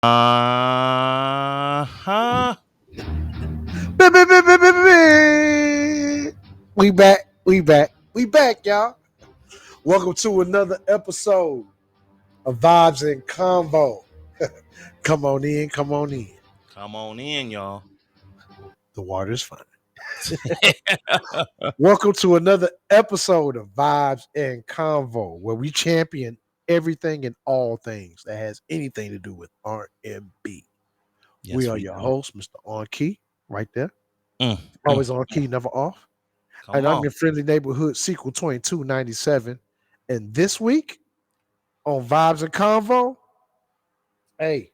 Uh-huh. We back. We back, y'all. Welcome to another episode of Vibes and Convo. Come on in, come on in. Come on in, y'all. The water's fine. Welcome to another episode of Vibes and Convo, where we champion everything and all things that has anything to do with R&B. We Yes, are we your do. host, Mr. On Key, right there. Mm, mm. Always on key, never off. And Come I'm on. your friendly neighborhood sequel 2297. And this week on Vibes and Convo, hey,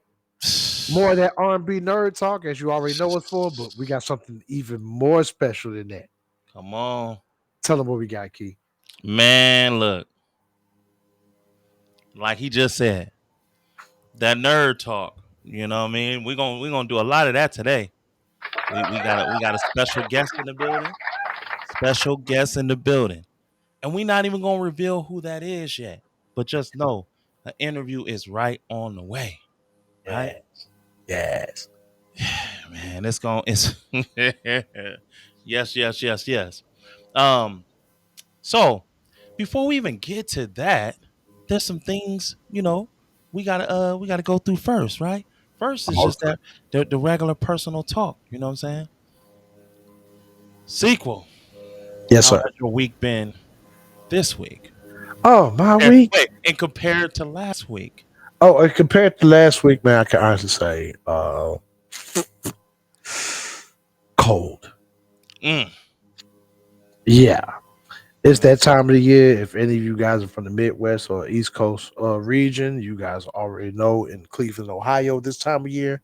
more of that R&B nerd talk, as you already know us for, but we got something even more special than that. Come on. Tell them what we got, Key. Man, look. Like he just said, that nerd talk. You know what I mean? We're gonna do a lot of that today. We got a special guest in the building. Special guest in the building. And we're not even gonna reveal who that is yet. But just know the interview is right on the way. Right? Yes. Yes. Man, it's yes. Um, so before we even get to that, there's some things, we gotta go through first, right? First is just Awesome. that the regular personal talk, you know what I'm saying? Sequel. Yes, How sir. has your week been this week? Oh, my And week. wait, and compared to last week. Oh, and compared to last week, man, I can honestly say cold. Mm, Yeah. It's mm, that time of the year. If any of you guys are from the Midwest or East Coast region, you guys already know in Cleveland, Ohio, this time of year,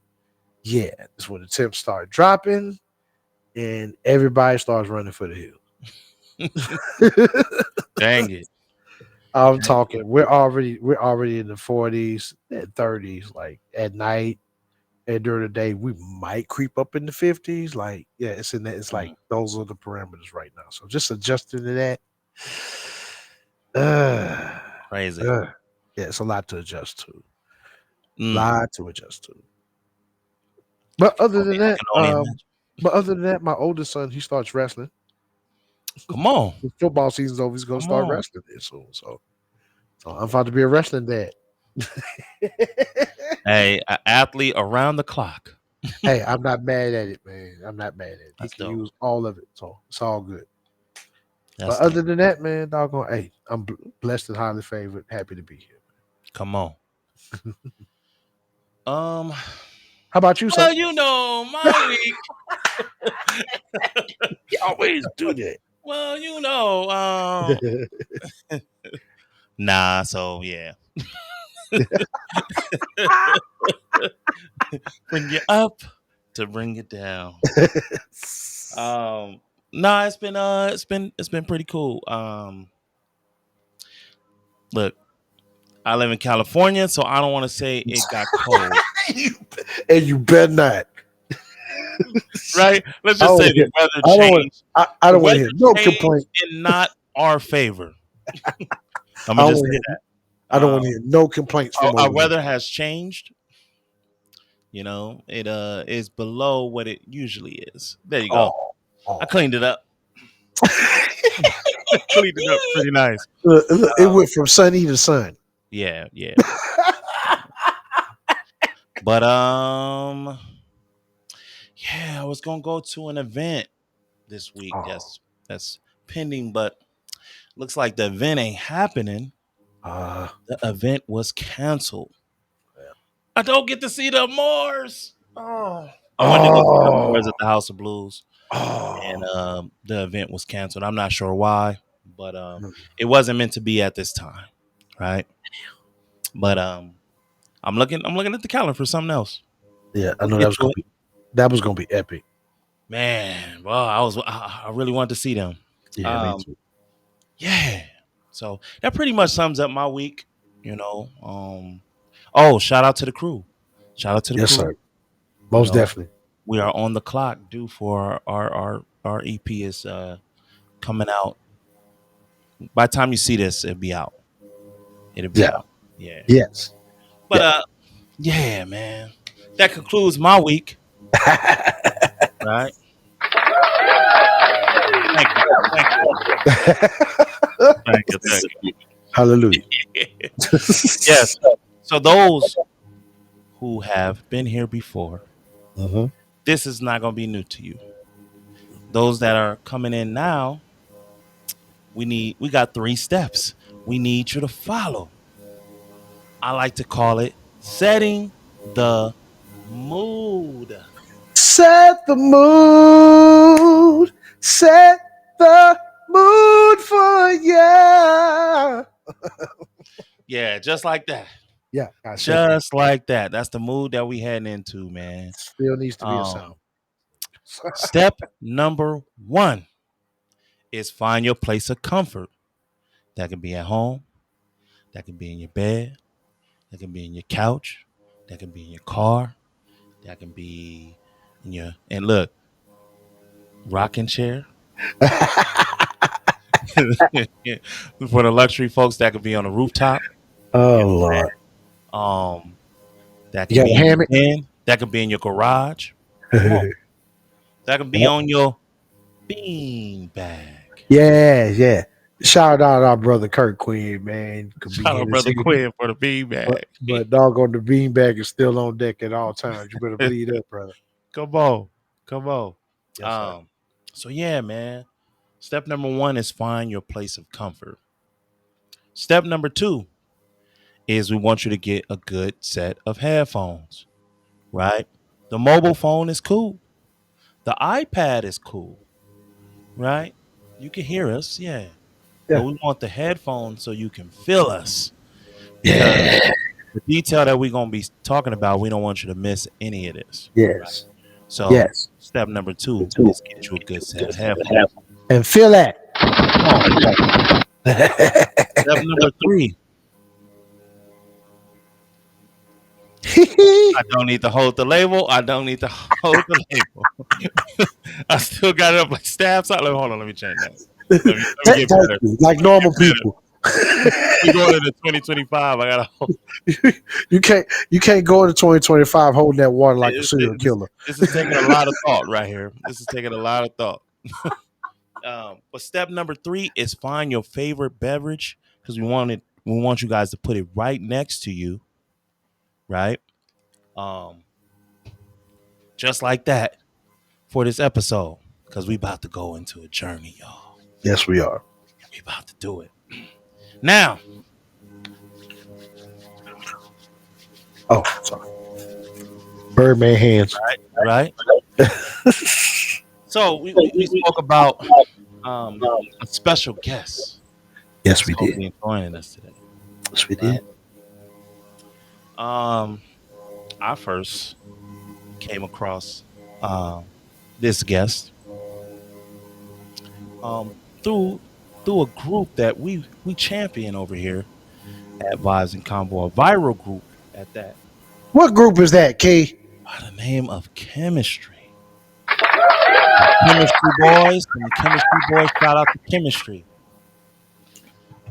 yeah, it's when the temps start dropping and everybody starts running for the hills. dang it. I'm talking. We're already in the 40s and 30s. Like at night and during the day, we might creep up in the 50s. Like yeah, it's in that. It's like Mm, those are the parameters right now. So just adjusting to that. Uh, crazy. uh, yeah, it's a lot to adjust to. Mm, Lot to adjust to. But other than I that, can only imagine. my oldest son he starts wrestling. Come on. The football season's over. He's gonna Come start on. wrestling there soon. So I'm about to be a wrestling dad. Hey, an athlete around the clock. Hey, I'm not mad at it, man. I'm not mad at it. He That's can dope. use all of it, so it's all good. But That's dope. other than that, man, doggone, hey, I'm blessed and highly favored. Happy to be here. Come on. Um. How about you, sir? Well, my week. You always do that. Well, nah. So yeah, bring you up to bring it down. Um. Nah, it's been pretty cool. Look, I live in California, so I don't want to say it got cold. You- and you better not. Right? Let's I just don't. say the weather I don't want. changed. I The don't want to weather hear no changed complaint. in not our favor. I'm I gonna don't just want say to hear. that. I don't want to hear no complaints from Our over here. weather has changed. It is below what it usually is. There you go. Oh, I oh. cleaned it up. Cleaned it up pretty nice. Look, it went from sunny to sun. Yeah. But yeah, I was gonna go to an event this week. Oh, That's pending, but looks like the event ain't happening. uh, The event was canceled. I don't get to see the Moors. Oh, I wanted to go see the Moors oh, at the House of Blues, and oh. the event was canceled. I'm not sure why, but it wasn't meant to be at this time, right? But I'm looking at the calendar for something else. Yeah, I We'll know get to it, that was gonna be epic. man. Well, I really wanted to see them. Yeah, me Um, too. yeah. So that pretty much sums up my week. Oh, shout out to the crew. Shout out to the Yes, crew. sir. You Most know, definitely. we are on the clock due for our EP is coming out. By the time you see this, it'll be out. It'll be Yeah. out. Yeah. Yes. But Yeah. Yeah, man. That concludes my week. Right. Thank you. Thank you. Thank you. Thank Hallelujah. you. Yes. So those who have been here before, Mhm. this is not going to be new to you. Those that are coming in now, we got 3 steps. We need you to follow. I like to call it setting the mood. Set the mood. Set the mood for ya. Yeah, just like that. Yeah, I set that. Just like that. That's the mood that we heading into, man. Still needs to be a Um, song. Step number 1 is find your place of comfort. That can be at home, that can be in your bed, that can be in your couch, that can be in your car, that can be in your and look, rocking chair. For the luxury folks, that could be on the rooftop. Oh You know Lord. what I'm saying? That You can got a be in your hammock? den. That could be in your garage. Come on. That can be on your bean bag. Yeah, yeah. Shout out our brother Kurt Quinn, man. Could be Shout here out to brother see you. Quinn for the bean But bag. but dog on the beanbag is still on deck at all times. You better believe that, brother. Come on. Come on. Yes, sir. Um, so yeah, man. Step number 1 is find your place of comfort. Step number 2 is we want you to get a good set of headphones, right? The mobile phone is cool. The iPad is cool, right? You can hear us, yeah. But Yeah. we want the headphones so you can feel us because Yeah. the detail that we're going to be talking about, we don't want you to miss any of this. Yes. So, Yes. step number 2 is get you a good set of headphones. And feel that. Come on. Step number 3, I don't need to hold the label. I don't need to hold the label. I still got it up like stab. Hold on, let me change that. Let me get Thank better. you. Like Let me get normal better. people. We going into 2025. I gotta hold. You can't go into 2025 holding that water like a This, serial this, killer. this is taking a lot of thought right here. This is taking a lot of thought. But step number 3 is find your favorite beverage because we want you guys to put it right next to you, right? Um, just like that for this episode because we about to go into a journey, y'all. Yes, we are. We about to do it now. Oh, sorry. Birdman hands. Right. So we spoke about a special guest Yes, that's we going to did. be joining us today. Yes, we did. Right. Um, I first came across this guest um, through through a group that we champion over here at Vibes and Combo, a viral group at that, What group is that, Key? by the name of Chemistry. Chemistry boys, and the Chemistry boys shout out to Chemistry.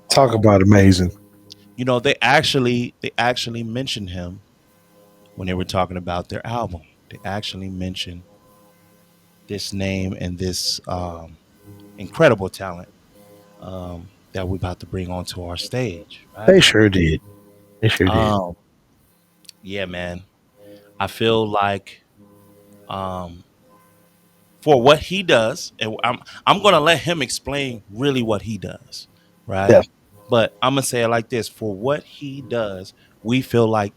Talk Um, about amazing. they actually mentioned him when they were talking about their album. They actually mentioned this name and this incredible talent that we're about to bring onto our stage, right? They sure did. They sure did. Um, yeah, man. I feel like um, for what he does, and I'm gonna let him explain really what he does, right? Yeah. But I'm gonna say it like this: for what he does, we feel like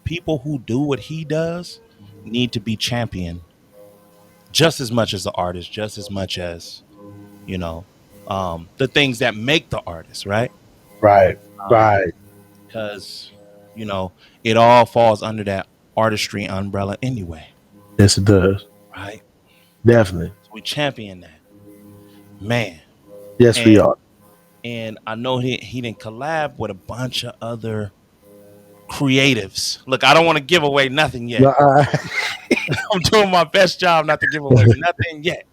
people who do what he does need to be championed just as much as the artist, just as much as you know the things that make the artist, right? Right. Um, Right. because it all falls under that artistry umbrella anyway, Yes, it does. right? Definitely. So we champion that, man. Yes, we And are. I know he didn't collab with a bunch of other creatives. Look, I don't want to give away nothing No, yet. I'm doing my best job not to give away nothing yet,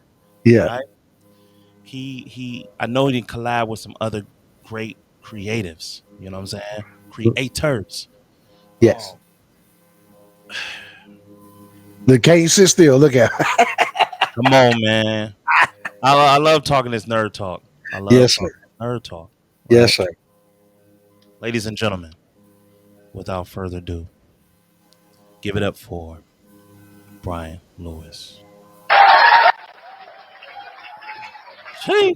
yeah. right? I know he didn't collab with some other great creatives. You know what I'm saying? Creators. Yes. Um, Look, can't you sit still? Look at her. Come on, man. I love talking this nerd talk. I love Yes, sir. talking nerd talk. Yes, Right, sir. ladies and gentlemen. Without further ado, give it up for Brian Lewis. Hey,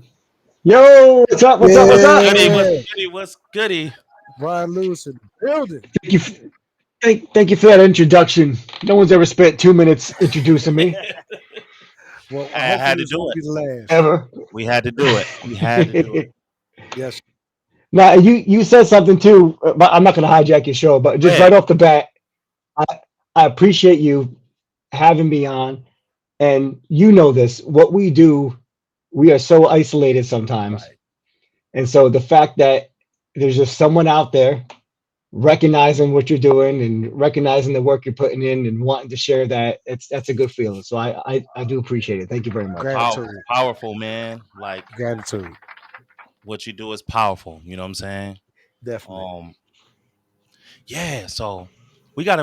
Yo, what's up? What's up? What's what's up? goody? What's Yeah. goody? What's goody? Brian Lewis in the building. Thank you, thank you for that introduction. No one's ever spent 2 minutes introducing me Well, I hopefully had to this do won't it. be the last. ever. We had to do it. We had to do it. Yes. Now you said something too, but I'm not going to hijack your show. But Go just ahead. right off the bat, I, I appreciate you having me on, and you know this. What we do, we are so isolated sometimes, Right. and so the fact that there's just someone out there recognizing what you're doing and recognizing the work you're putting in and wanting to share that, that's a good feeling. So I do appreciate it. Thank you very much. Gratitude. Powerful, man. Like Gratitude. what you do is powerful. You know what I'm saying? Definitely. Um, yeah. So we got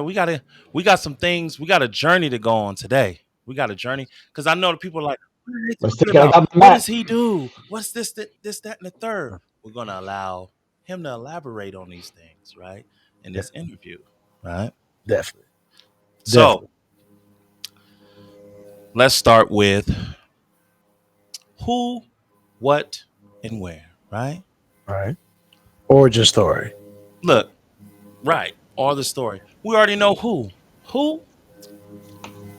some things. We got a journey to go on today. We got a journey because I know the people are like, what are they Let's talking take it. I about? got my What does map. he do? What's this, that, and the third? We're gonna allow him to elaborate on these things, right? In Yeah, this interview, right? definitely. So Definitely. let's start with who, what, and where, right? All right. Origin story. Look, right, or the story. We already know who. Who?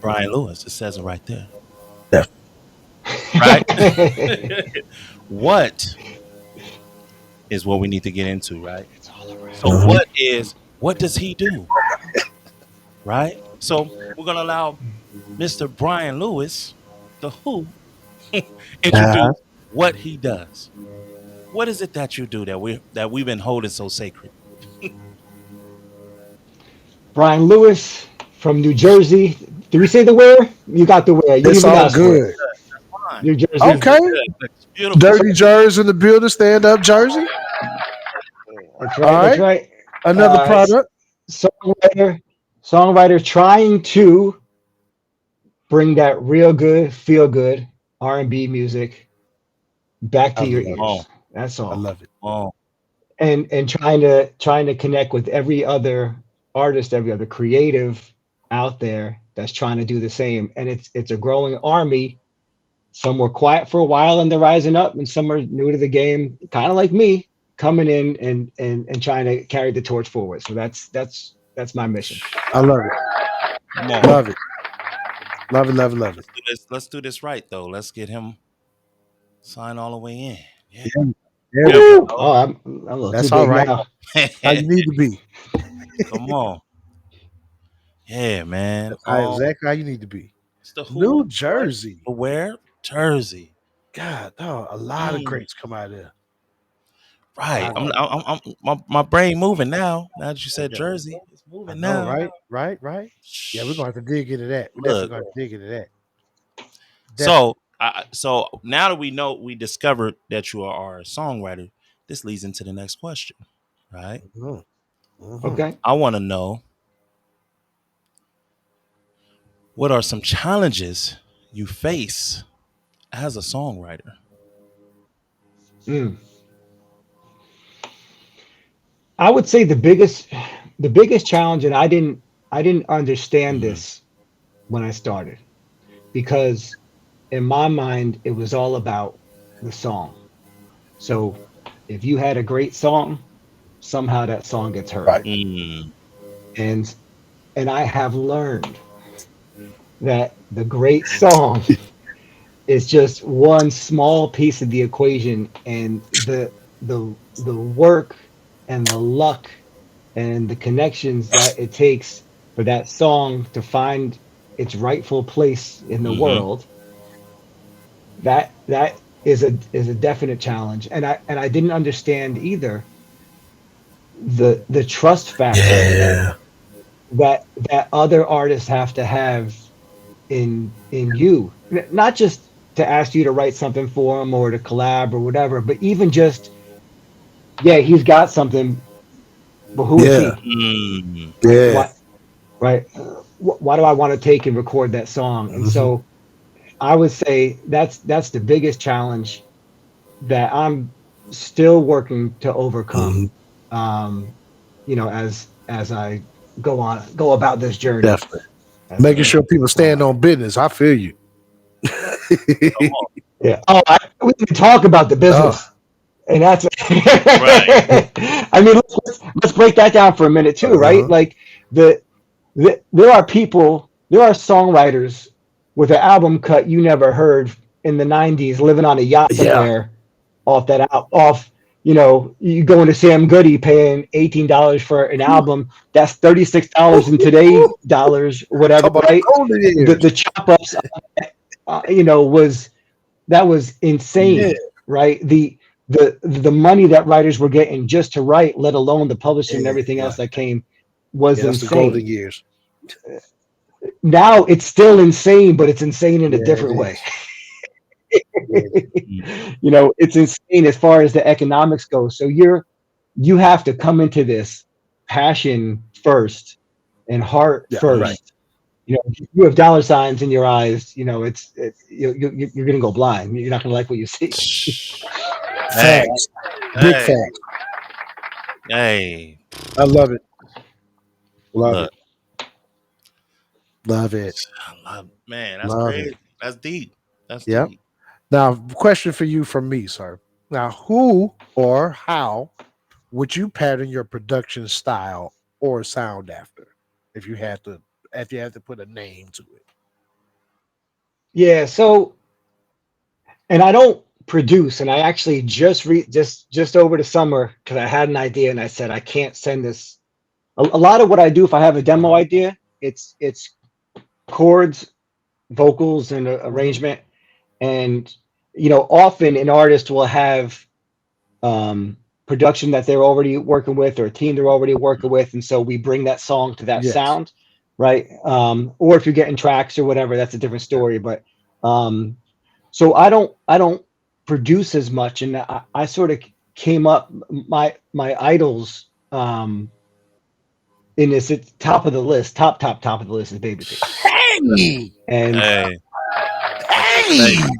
Brian Lewis. It says it right there, Definitely. right? What is what we need to get into, right? So Mhm. what does he do, right? So we're gonna allow Mr. Brian Lewis, the who, Uh-huh. introduce what he does. What is it that you do that we've been holding so sacred? Brian Lewis from New Jersey. Did we say the where? You got the where. You didn't It's even all ask for it. good. Fine. New That's Jersey. Okay. good. That's beautiful. Dirty Jersey in the building. Stand up, Jersey. That's All right. That's right. right. Another Uh, product. songwriter, songwriter trying to bring that real good, feel good R&B music back I to your love it. Oh, ears. That's I all. love it. oh. And trying to connect with every other artist, every other creative out there that's trying to do the same. And it's a growing army. Some were quiet for a while and they're rising up, and some are new to the game, kind of like me, coming in and trying to carry the torch forward. So that's my mission. I love it. Come on. Love it. Love it. Love it. Love it. Let's do this. Let's do this right though. Let's get him signed all the way in. Yeah. Yeah. There we There we go. Woo! Oh, go. I'm a little too That's all big right. now. How you need to be. Come on. Yeah, man. That's exactly how you need to be. It's the who, New what, Jersey. the where, Jersey. God, oh, a lot of Mm, greats come out of there. A right. lot of My brain moving now. Now that you said yeah. Jersey, it's I moving know, now. right? Right, right. Yeah, we're Shh. gonna have to dig into that. We're definitely Look. gonna have to dig into that. Definitely. So now that we know we discovered that you are a songwriter, this leads into the next question, right? Hmm. Hmm. Okay. I want to know what are some challenges you face as a songwriter. Mm. I would say the biggest challenge, and I didn't understand Mm-hmm. this when I started, because in my mind it was all about the song. So if you had a great song, somehow that song gets heard. Right. Mm, And and I have learned that the great song is just one small piece of the equation, and the work and the luck and the connections that it takes for that song to find its rightful place in the mm-hmm. world, that is a definite challenge. And I didn't understand either the trust factor Yeah. that other artists have to have in you, not just to ask you to write something for them or to collab or whatever, but even just, yeah, he's got something, but who is Yeah. he? Mm, Right? Yeah. What? Right? why do I want to take and record that song? And Hmm. so I would say that's the biggest challenge that I'm still working to overcome. Hmm. Um, as I go about this journey. Definitely. As Making a sure people stand songwriter. on business. I feel you. Come on. Yeah. Oh, we can talk about the Oh, business, and that's. Right. I mean, let's break that down for a minute too, right? uh-huh. Like the, there are people, there are songwriters with an album cut you never heard in the '90s, living on a yacht Yeah. somewhere, off. You go into Sam Goody paying $18 for an album. That's $36 in today dollars, whatever, Talk about the right? golden years. The chop ups, was that was Yeah. insane, right? The money that writers were getting just to write, let alone the publishing and Yeah. everything Yeah. else that came, was Yeah. That's the golden insane. years. Now it's still insane, but it's insane in a Yeah, it different way. is. It is. Mm. It's insane as far as the economics go. So you have to come into this passion first and heart Yeah. Right. first. You have dollar signs in your eyes. You're gonna go blind. You're not gonna like what you see. Hey, Facts. Big hey, facts. hey. I love it. Love Look, it. Love it. man, that's Love it. crazy. That's deep. That's Yep. deep. Now, question for you from me, sir. Now, who or how would you pattern your production style or sound after? If you had to, if you had to put a name to it. Yeah. So, and I don't produce, and I actually just over the summer because I had an idea and I said I can't send this. A lot of what I do, if I have a Uh demo huh. idea, it's chords, vocals, and Hmm. arrangement. And often an artist will have production that they're already working with or a team they're already working with, and so we bring that song to that Yes. sound, right? Or if you're getting tracks or whatever, that's a different Yeah. story. But so I don't produce as much, and I sort of came up my idols in this at top of the list, top of the list is Babyface, Hey, and Hey, that's your hey. favorite.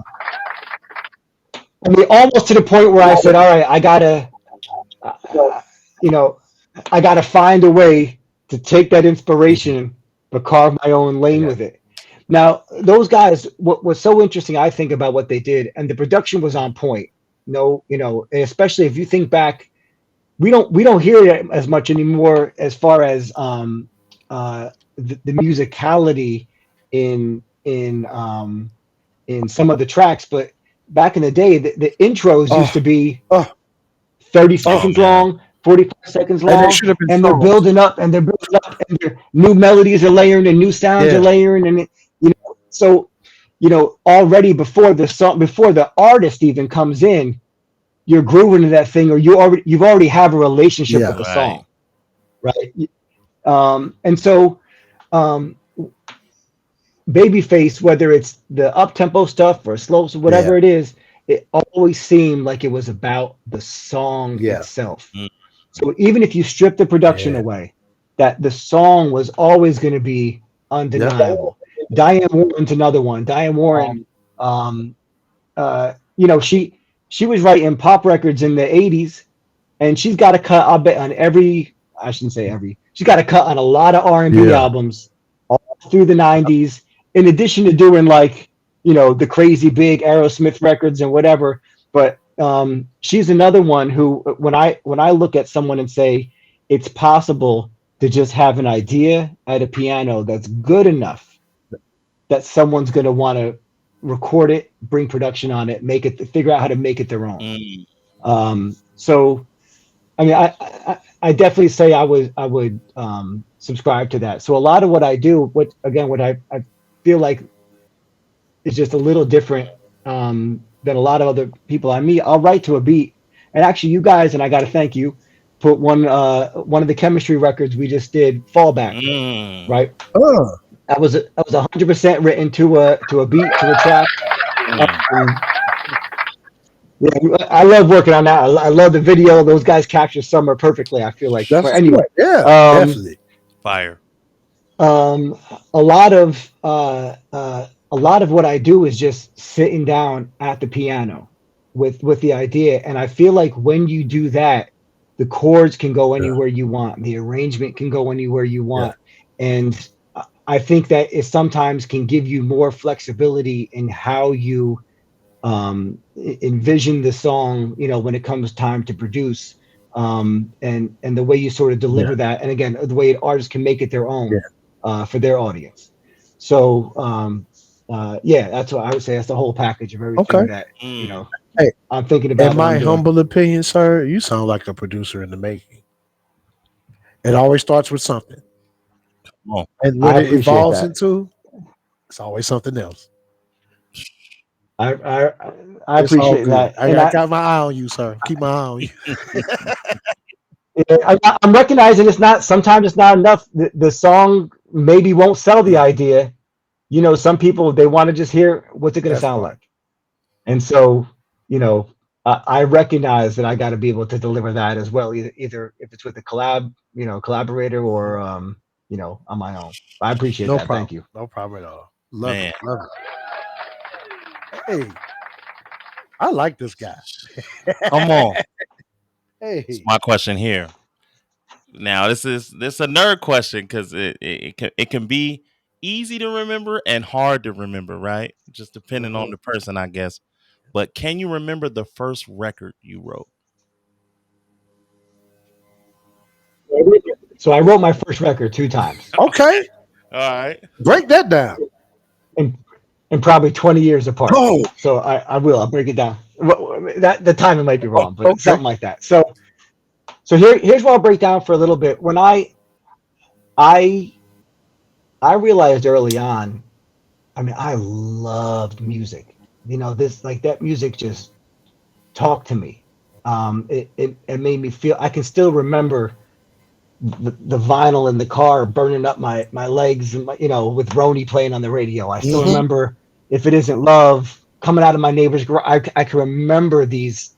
I mean almost to the point where I said, all right, uh, you know, I gotta find a way to take that Mhm. inspiration but carve my own lane Yeah. with it. Now, those guys, what was so interesting, I think, about what they did, and the production was on point. No, and especially if you think back, we don't hear it as much anymore as far as the musicality in some of the tracks, but back in the day, the intros used Oh, to be oh, 30 oh. Oh seconds man. long, 45 seconds And they long, should have been and they're songs. building up and they're building up and their new melodies are layering and new sounds are Yeah. layering. And so, already before the song, before the artist even comes in, you're grooving to that thing, or you've already have a relationship Yeah. with the Right. song, right? And so, um, Babyface, whether it's the up tempo stuff or slow, Yeah. whatever it is, it always seemed like it was about the song Yeah. itself. Mm. So even if you strip the production Yeah. away, that the song was always going to be Yep. undeniable. Diane Warren's another one. Diane Warren, um, she was writing pop records in the '80s, and she's got a cut. I'll bet on every. I shouldn't say every. She's got a cut on a lot of R&B Yeah. albums all through the '90s. In addition to doing like the crazy big Aerosmith records and whatever, but she's another one who, when I look at someone and say it's possible to just have an idea at a piano that's good enough that someone's going to want to record it, bring production on it, make it, figure out how to make it their own. Mm. So I mean, I definitely say I would subscribe to that. So a lot of what I do, what I feel like is just a little different than a lot of other people I meet. I'll write to a beat, and actually, you guys, and I got to thank you, put one of the chemistry records we just did, Fallback, Mm. right? Oh, That was 100% written to a beat, to a track. Mm. Um, yeah, I love working on that. I love the video. Those guys capture summer perfectly, I feel like. that's But what's anyway, good. Yeah, um, definitely. Fire. Um, a lot of a lot of what I do is just sitting down at the piano with the idea, and I feel like when you do that, the chords can go Yeah, anywhere you want, the arrangement can go anywhere you yeah, want, and I think that it sometimes can give you more flexibility in how you envision the song, when it comes time to produce, and the way you sort of yeah, deliver that, and again, the way artists can make it their yeah. own for their audience. So yeah, that's what I would say. That's the whole package of everything Okay. that Mm. Hey, I'm thinking in about when my I'm doing. humble opinion, sir, you sound like a producer in the making. It always starts with something, Come on. and what I it appreciate evolves that. into, it's always something else. I I, I It's all appreciate good. that, I, and I got my eye on you, sir. Keep my eye on you. I'm recognizing it's not. Sometimes it's not enough. The song maybe won't sell the Yeah, idea. Some people, they want to just hear what's it going to that's sound part. like. And so, I recognize that I got to be able to deliver that as well, either if it's with a collaborator, or on my own. I appreciate No that. Thank problem. you. No problem at all. Love it. Man. Love it. Hey, I like this guy. Come on. It's Hey, my question here. Now this a nerd question because it can be easy to remember and hard to remember, right? Just depending on Mhm. the person, I guess. But can you remember the first record you wrote? So I wrote my first record two times, okay. All right. Break that down. and probably 20 years apart. Oh, So I will. I'll break it down. That the timing might be wrong, but okay. something like that. So here's what I'll break down for a little bit. When I I realized early on, I mean, I loved music. This, like, that music just talked to me. It made me feel. I can still remember the vinyl in the car burning up my legs, and with Roni playing on the radio. I still Hmm. remember "If It Isn't Love" coming out of my neighbor's garage. I can remember these.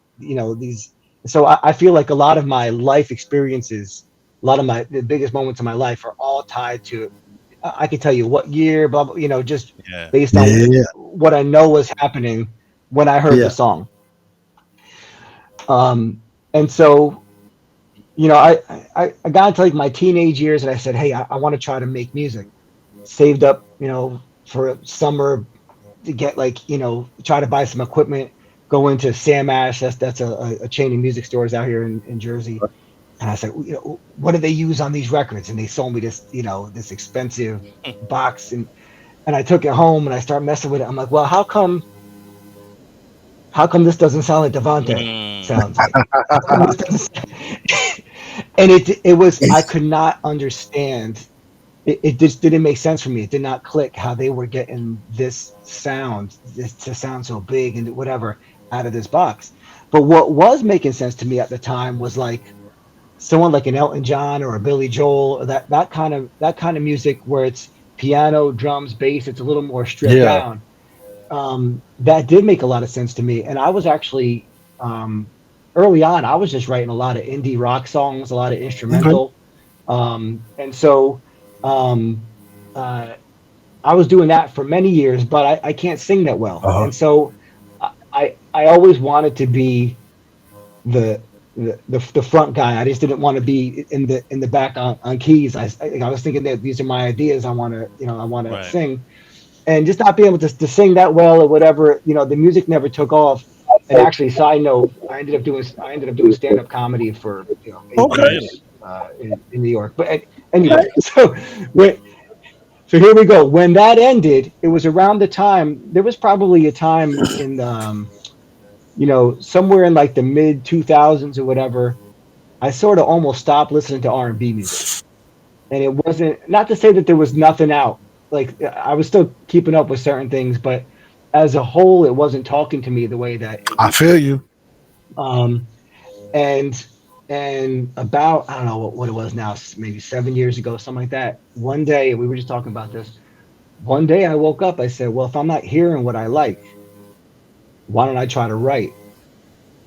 So I feel like a lot of my life experiences, a lot of the biggest moments of my life, are all tied to. I can tell you what year, blah blah. Just Yeah. based on Yeah, what I know was happening when I heard the yeah. song. And so, I got into like my teenage years, and I said, hey, I want to try to make music. Saved up, for a summer to get, like, try to buy some equipment, go into Sam Ash. That's a chain of music stores out here in Jersey. And I said, what do they use on these records? And they sold me this, this expensive box, and I took it home and I started messing with it. I'm like, well, how come this doesn't sound like Devante Mm. sounds like? How come this doesn't? And it was, I could not understand. It just didn't make sense for me. It did not click how they were getting this sound, this to sound so big and whatever, out of this box. But what was making sense to me at the time was like someone like an Elton John or a Billy Joel, or that kind of music where it's piano, drums, bass. It's a little more stripped Yeah. down. That did make a lot of sense to me. And I was actually, early on, I was just writing a lot of indie rock songs, a lot of Okay. instrumental. And so, um, uh, I was doing that for many years, but I can't sing that well. Uh-huh. And so I always wanted to be the, the front guy. I just didn't want to be in the back on keys. I was thinking that these are my ideas. I want to Right. sing, and just not being able to sing that well or whatever. The music never took off. And actually, side note, I ended up doing stand up comedy for 8 years, Really? in New York. But anyway, when, so here we go. When that ended, it was around the time, there was probably a time in the, somewhere in like the mid 2000s or whatever. I sort of almost stopped listening to R&B music, and it wasn't, not to say that there was nothing out. Like, I was still keeping up with certain things, but as a whole, it wasn't talking to me the way that it I used to. feel you. Um, and about, I don't know what it was now, maybe 7 years ago, something like that. One day, we were just talking about this. One day, I woke up. I said, "Well, if I'm not hearing what I like, why don't I try to write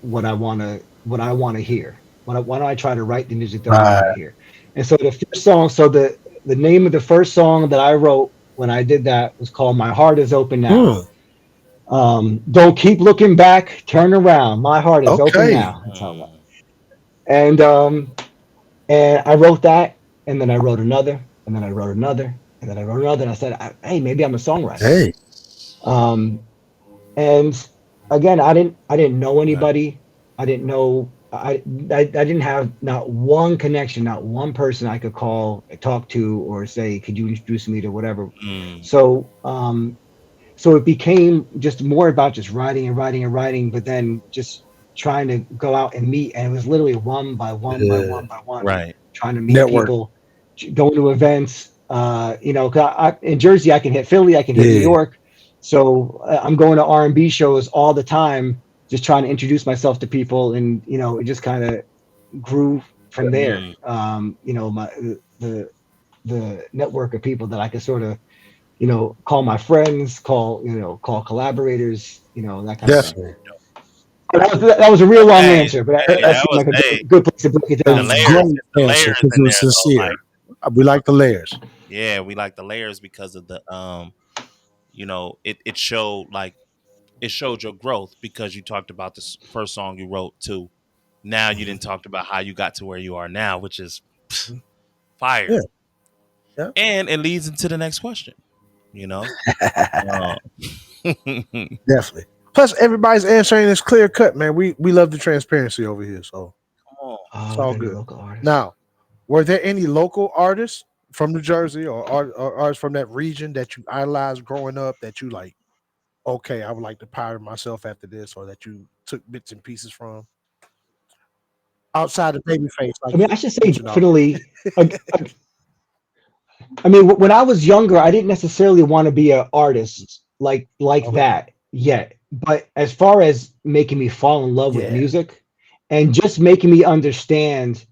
what I want to hear? Why don't I try to write the music that I want to Right. hear?" And so the first song, so the name of the first song that I wrote when I did that was called "My Heart Is Open Now." Hmm. Don't keep looking back, turn around. My heart is open Okay. now. That's how. Mm. And and I wrote that, and then I wrote another, and then I wrote another, and then I wrote another. And I said, "Hey, maybe I'm a songwriter." Hey. Um, and again, I didn't know Right. anybody. I didn't know. I didn't have not one connection, not one person I could call, talk to, or say, "Could you introduce me to whatever?" Mm. So so it became just more about just writing and writing and writing, but then just trying to go out and meet. And it was literally one by one by Yeah. one by one, Right. trying to meet Network. people, going to events. You know, 'cause in Jersey, I can hit Philly, I can hit New Yeah. York. So I'm going to R&B shows all the time, just trying to introduce myself to people. And, you know, it just kind of grew from there. Mm. You know, the, the network of people that I could sort of, you know, call my friends, call collaborators, you know, that kind of thing. Definitely. That was a real long Hey, answer, but hey, that that seemed was like a hey good place to break it It the down was a right layers. now. great It's the answer layers because in it was there though. Like sincere. We like the layers. yeah, we like the layers because of the you know, it showed like it showed your growth because you talked about this first song you wrote too. Now you Mhm. didn't talk about how you got to where you are now, which is fire. Yeah. Yeah. And it leads into the next question. You know, uh, come Definitely. Plus, everybody's answering is clear cut, man. We love the transparency over here, so on. it's Oh, all any good. local artists? Now, were there any local artists from New Jersey or artists from that region that you idolized growing up that you like? Okay, I would like to pattern myself after this, or that you took bits and pieces from outside of Babyface, like I mean, you I should say mentioned already. definitely. I mean, when I was younger, I didn't necessarily want to be an artist like Okay. that yet. But as far as making me fall in love with Yeah. music and just making me understand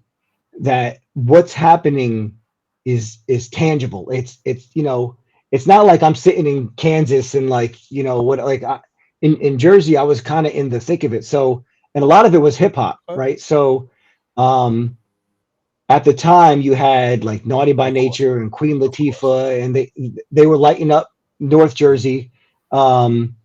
that what's happening is tangible. It's you know, it's not like I'm sitting in Kansas and like, you know, what like in Jersey I was kind of in the thick of it. So and a lot of it was hip hop, Okay. right? So um at the time you had like Naughty by Of course. Nature and Queen Of course. Latifah, and they were lighting up North Jersey. Um,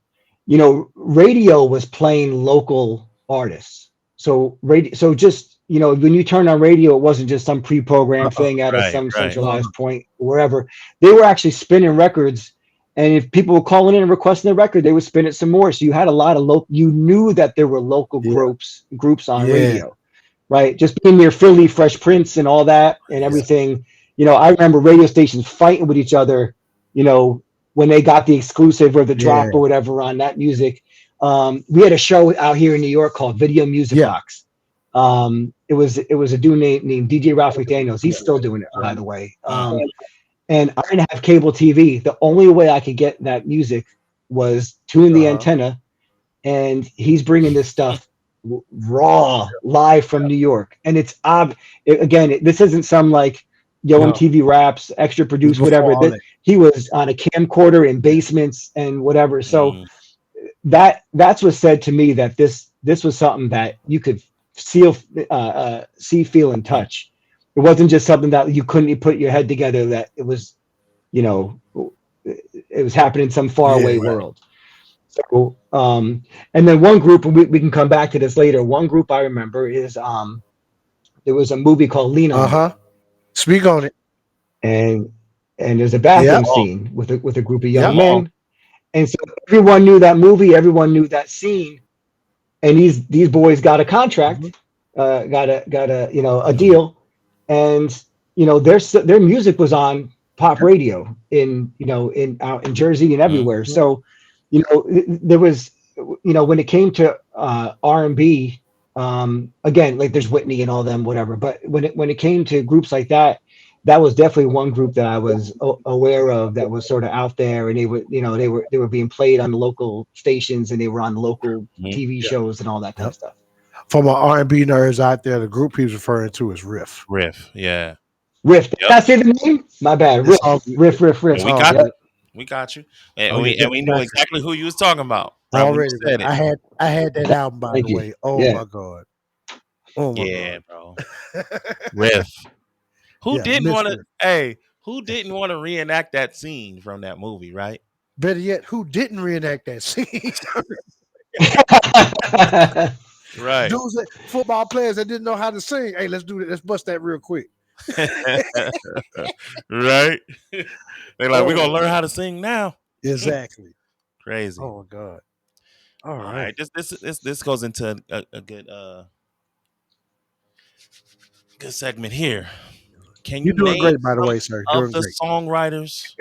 you know, radio was playing local artists. So radio, so just you know, when you turned on radio, it wasn't just some pre-programmed Uh-uh. thing out of Right, some right. No, no. centralized point wherever. They were actually spinning records, and if people were calling in and requesting a record, they would spin it some more. So you had a lot of local. You knew that there were local Yeah. groups on Yeah. radio, right? Just being near Philly, Fresh Prince, and all that, and Yeah. everything. You know, I remember radio stations fighting with each other. You know, when they got the exclusive or the Yeah. drop or whatever on that music. We had a show out here in New York called Video Music Yeah. Box. It was a dude named DJ Ralph McDaniels. He's still doing it, by the way. Uh-huh. And I didn't have cable TV. The only way I could get that music was tune the Uh-huh. antenna, and he's bringing this stuff raw live from New York. And it's again, this isn't some like Yo No. MTV Raps, extra It was produced, before whatever. all That that. he was on a camcorder in basements and whatever. So Mm. that's what said to me that this was something that you could see, feel, and Mm. touch. It wasn't just something that you couldn't put your head together. That it was, you know, it was happening in some Yeah. faraway world. So, and then one group, and we can come back to this later. One group I remember is there was a movie called Lean on Uh-huh. Me, Speak on it. and there's a Yep. bathroom Oh, scene with a group of Yep. young come on. men, and so everyone knew that movie, everyone knew that scene, and these boys got a Mhm. contract, got a you know a Mm. deal, and you know their music was on pop Yep. radio in you know in out in Jersey and Mm. everywhere. So you know there was you know when it came to R&B, again like there's Whitney and all them whatever, but when it came to groups like that. That was definitely one group that I was aware of that was sort of out there, and they were, you know, they were being played on the local stations, and they were on local Mm. TV Yeah. shows and all that kind Yep. of stuff. For my R&B nerds out there, the group he's referring to is Riff. Riff. Yeah. Riff. Did Yep. I say the name? My bad. It's all Riff. good. Riff. Riff. And Riff. we All got Yep. good. you. We got you. Oh yeah, And we knew gotcha. exactly who you was talking about right when you Already, man. said it. I had that album by the Thank you. way. Oh Yeah. my god. Oh my Yeah, god. bro. Riff. Who Yeah, didn't Miss want to? Riff. Hey, Who didn't want to reenact that scene from that movie, right? Better yet, who didn't reenact that scene? Right. Dudes, football players that didn't know how to sing. Hey, let's do it. Let's bust that real quick. Right? They're like, we're gonna Oh, learn how to sing now. exactly. Crazy. Oh my God. All All right. right. This goes into a good segment here. Can You're you doing name great, by the some way, sir. of Doing the great. songwriters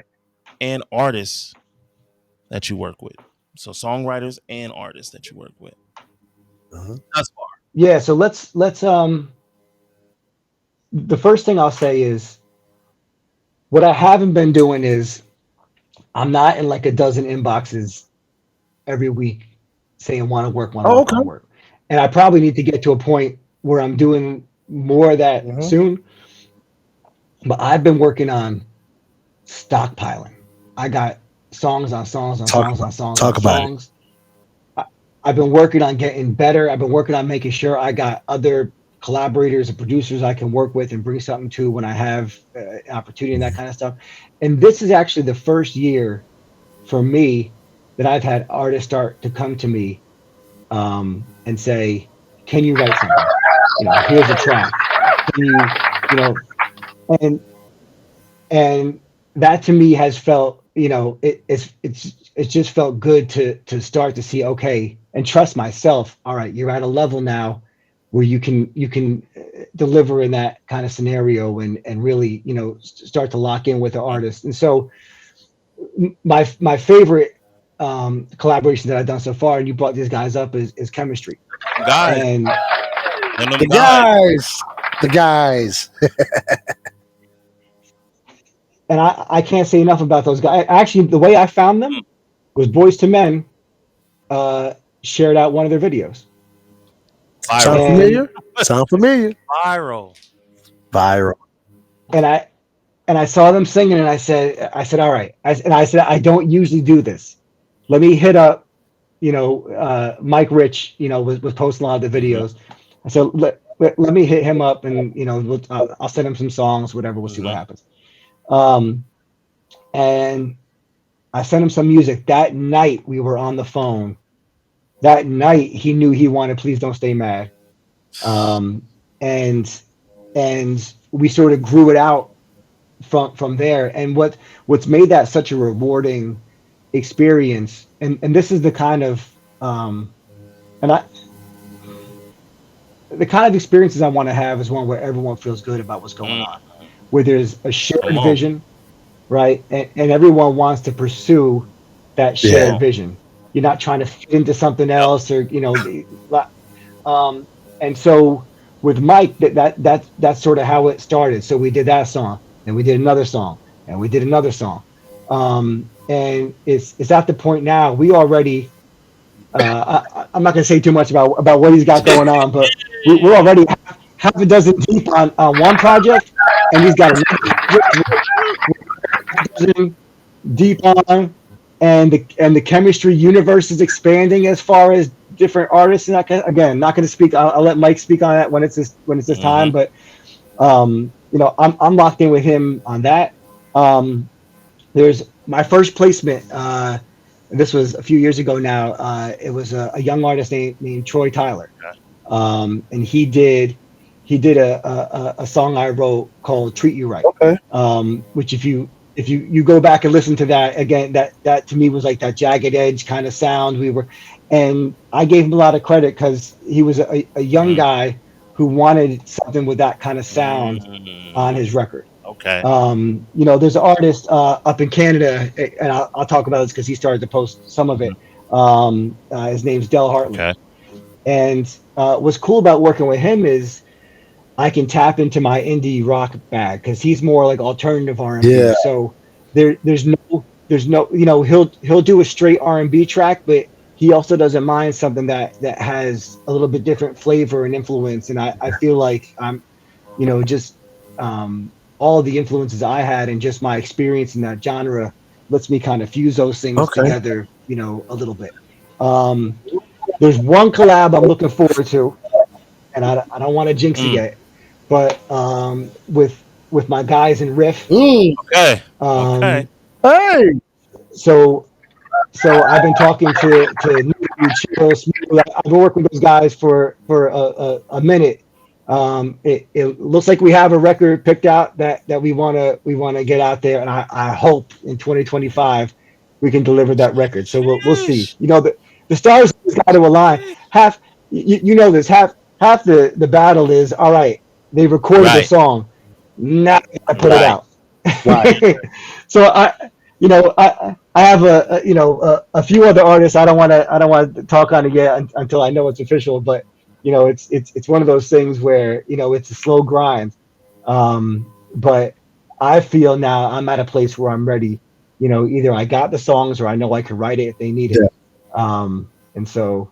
and artists that you work with? So songwriters and artists that you work with Uh-huh. thus far. Yeah, so let's the first thing I'll say is what I haven't been doing is I'm not in like a dozen inboxes every week saying want to Oh, work, okay. want to work. And I probably need to get to a point where I'm doing more of that Uh-huh. soon. But I've been working on stockpiling. I got songs on songs on Talk songs about on songs on talk about it. songs. I, I've been working on getting better. I've been working on making sure I got other collaborators and producers I can work with and bring something to when I have an opportunity and that kind of stuff. And this is actually the first year for me that I've had artists start to come to me and say, "Can you write something? Here's a track. Can you know?" And and that to me has felt, it's just felt good to start to see, okay, and trust myself. All right, you're at a level now where you can deliver in that kind of scenario and really start to lock in with the Mhm. artist. And so my favorite collaboration that I've done so far, and you brought these guys up, is chemistry. Guys, And and them The guys. guys. The guys. I can't say enough about those guys. Actually, the way I found them was Boys to Men uh, shared out one of their videos, Sound Viral. and familiar? Sound familiar? Viral. Viral. and I saw them singing, and I said, all right, and I said, I don't usually do this. Let me hit up, Mike Rich, was posting a lot of the Hmm. videos. I said, let me hit him up, and I'll send him some songs, whatever. We'll see what Hmm. happens. Um, and I sent him some music. That night we were on the phone. That night he knew he wanted "Please Don't Stay Mad," um, and we sort of grew it out from there. And what's made that such a rewarding experience, and this is the kind of and I the kind of experiences I want to have is one where everyone feels good about what's going Mm, on, where there's a come shared on. vision, right? And everyone wants to pursue that Come Yeah. shared on. vision. You're not trying to fit into something Yep. else, or um, and so with Mike, that's sort of how it started. So we did that song, and we did another song, and we did another song, and it's at the point now we already. I'm not going to say too much about what he's got going on, but we're already half a dozen deep on one project, and he's got another project dozen deep on, and the chemistry universe is expanding as far as different artists. And again, not going to speak. I'll let Mike speak on that when it's this Hmm. time. But I'm locked in with him on that. There's my first placement. This was a few years ago now. It was a young artist named Troy Tyler, and he did a song I wrote called "Treat You Right," Okay. which if you go back and listen to that again, that to me was like that jagged edge kind of sound. And I gave him a lot of credit because he was a young Hmm. guy who wanted something with that kind of sound on Mm. his record. Okay. There's an artist up in Canada, and I'll talk about this because he started to post some of Mhm. it. His name's Del Hartley, Okay. and what's cool about working with him is I can tap into my indie rock bag because he's more like alternative R&B. Yeah. So there's no he'll do a straight R&B track, but he also doesn't mind something that has a little bit different flavor and influence. And I feel like I'm just all of the influences I had and just my experience in that genre lets me kind of fuse those things Okay. together, a little bit. Um, there's one collab I'm looking forward to, and I don't want to jinx it Mm. yet, but with with my guys in Riff. Mm. Okay. Okay. Um, Hey, so I've been talking to New Chill Smooth. I've been working with those guys for a minute. It looks like we have a record picked out that we wanna get out there, and I hope in 2025 we can deliver that record. So we'll see. Sheesh. You know, the stars got to align. Sheesh. Half you know this, half the battle is all right. They recorded the Right. song. Now I put it Right. out. right. So I have a few other artists. I don't want to talk on it yet until I know it's official. But it's one of those things where it's a slow grind. But I feel now I'm at a place where I'm ready. Either I got the songs or I know I can write it if they need it. Yeah. And so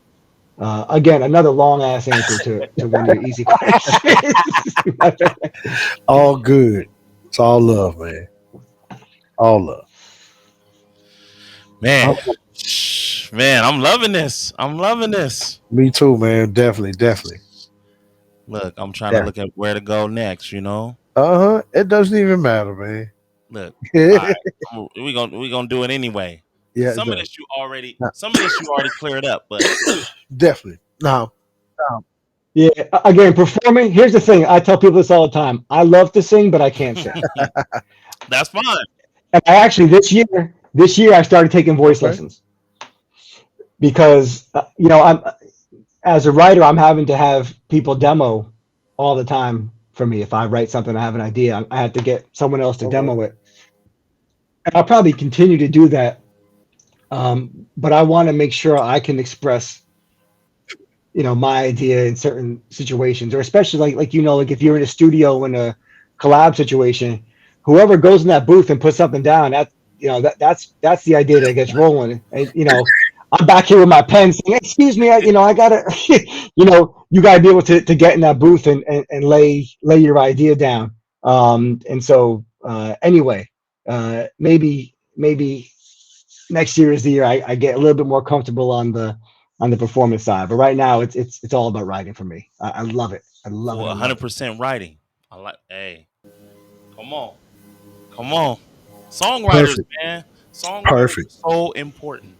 again, another long ass answer to one of your easy questions. All good. It's all love, man. All love. Man. I'm, Man, I'm loving this. I'm loving this. me too, man. Definitely, definitely. Look, I'm trying to Yeah. look at where to go next. Uh-huh. It doesn't even matter, man. Look. All Yeah, right. We gonna do it anyway. it Some of does. this you already Nah, some of this you already cleared up, but definitely. Now, Yeah, again, performing. Here's the thing. I tell people this all the time. I love to sing, but I can't sing. that's fine. And I actually this year I started taking voice okay. lessons because I'm as a writer I'm having to have people demo all the time for me. If I write something, I have an idea, I have to get someone else to Okay. demo it, and I'll probably continue to do that. But I want to make sure I can express my idea in certain situations, or especially like if you're in a studio in a collab situation, whoever goes in that booth and puts something down, that's the idea that gets rolling. And I'm back here with my pen saying, excuse me, I gotta you gotta be able to get in that booth and lay your idea down. And so anyway, maybe next year is the year I get a little bit more comfortable on the performance side. But right now, it's all about writing for me. I love it. I love it. For I love it. 100% writing. I like hey, come on. Come on. Songwriters, Perfect. man. Songwriters Perfect. are so important.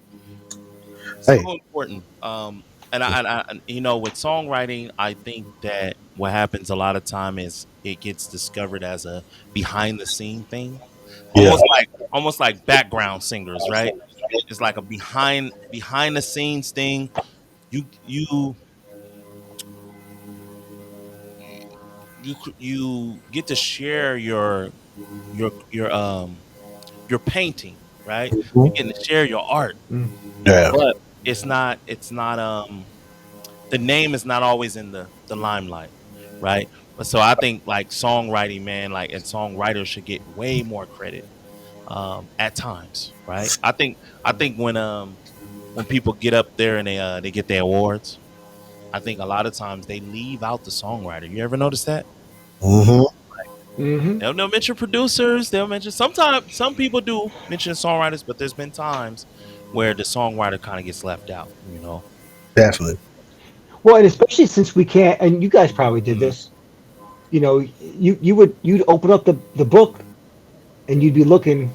So Hey, important. And with songwriting, I think that what happens a lot of time is it gets discovered as a behind the scene thing, yeah. almost like background singers, right? It's like a behind the scenes thing. You you get to share your painting, right? You Mhm. get to share your art, Mm. Yeah. but it's not the name is not always in the limelight, right? But so I think like songwriting, man, like and songwriters should get way more credit at times, right? I think when people get up there and they get their awards, I think a lot of times they leave out the songwriter. You ever notice that? Hmm. Hmm. They'll mention producers. They'll mention sometimes some people do mention songwriters, but there's been times where the songwriter kind of gets left out. Definitely. Well, and especially since we can't, and you guys probably did Mm, this. You'd open up the book and you'd be looking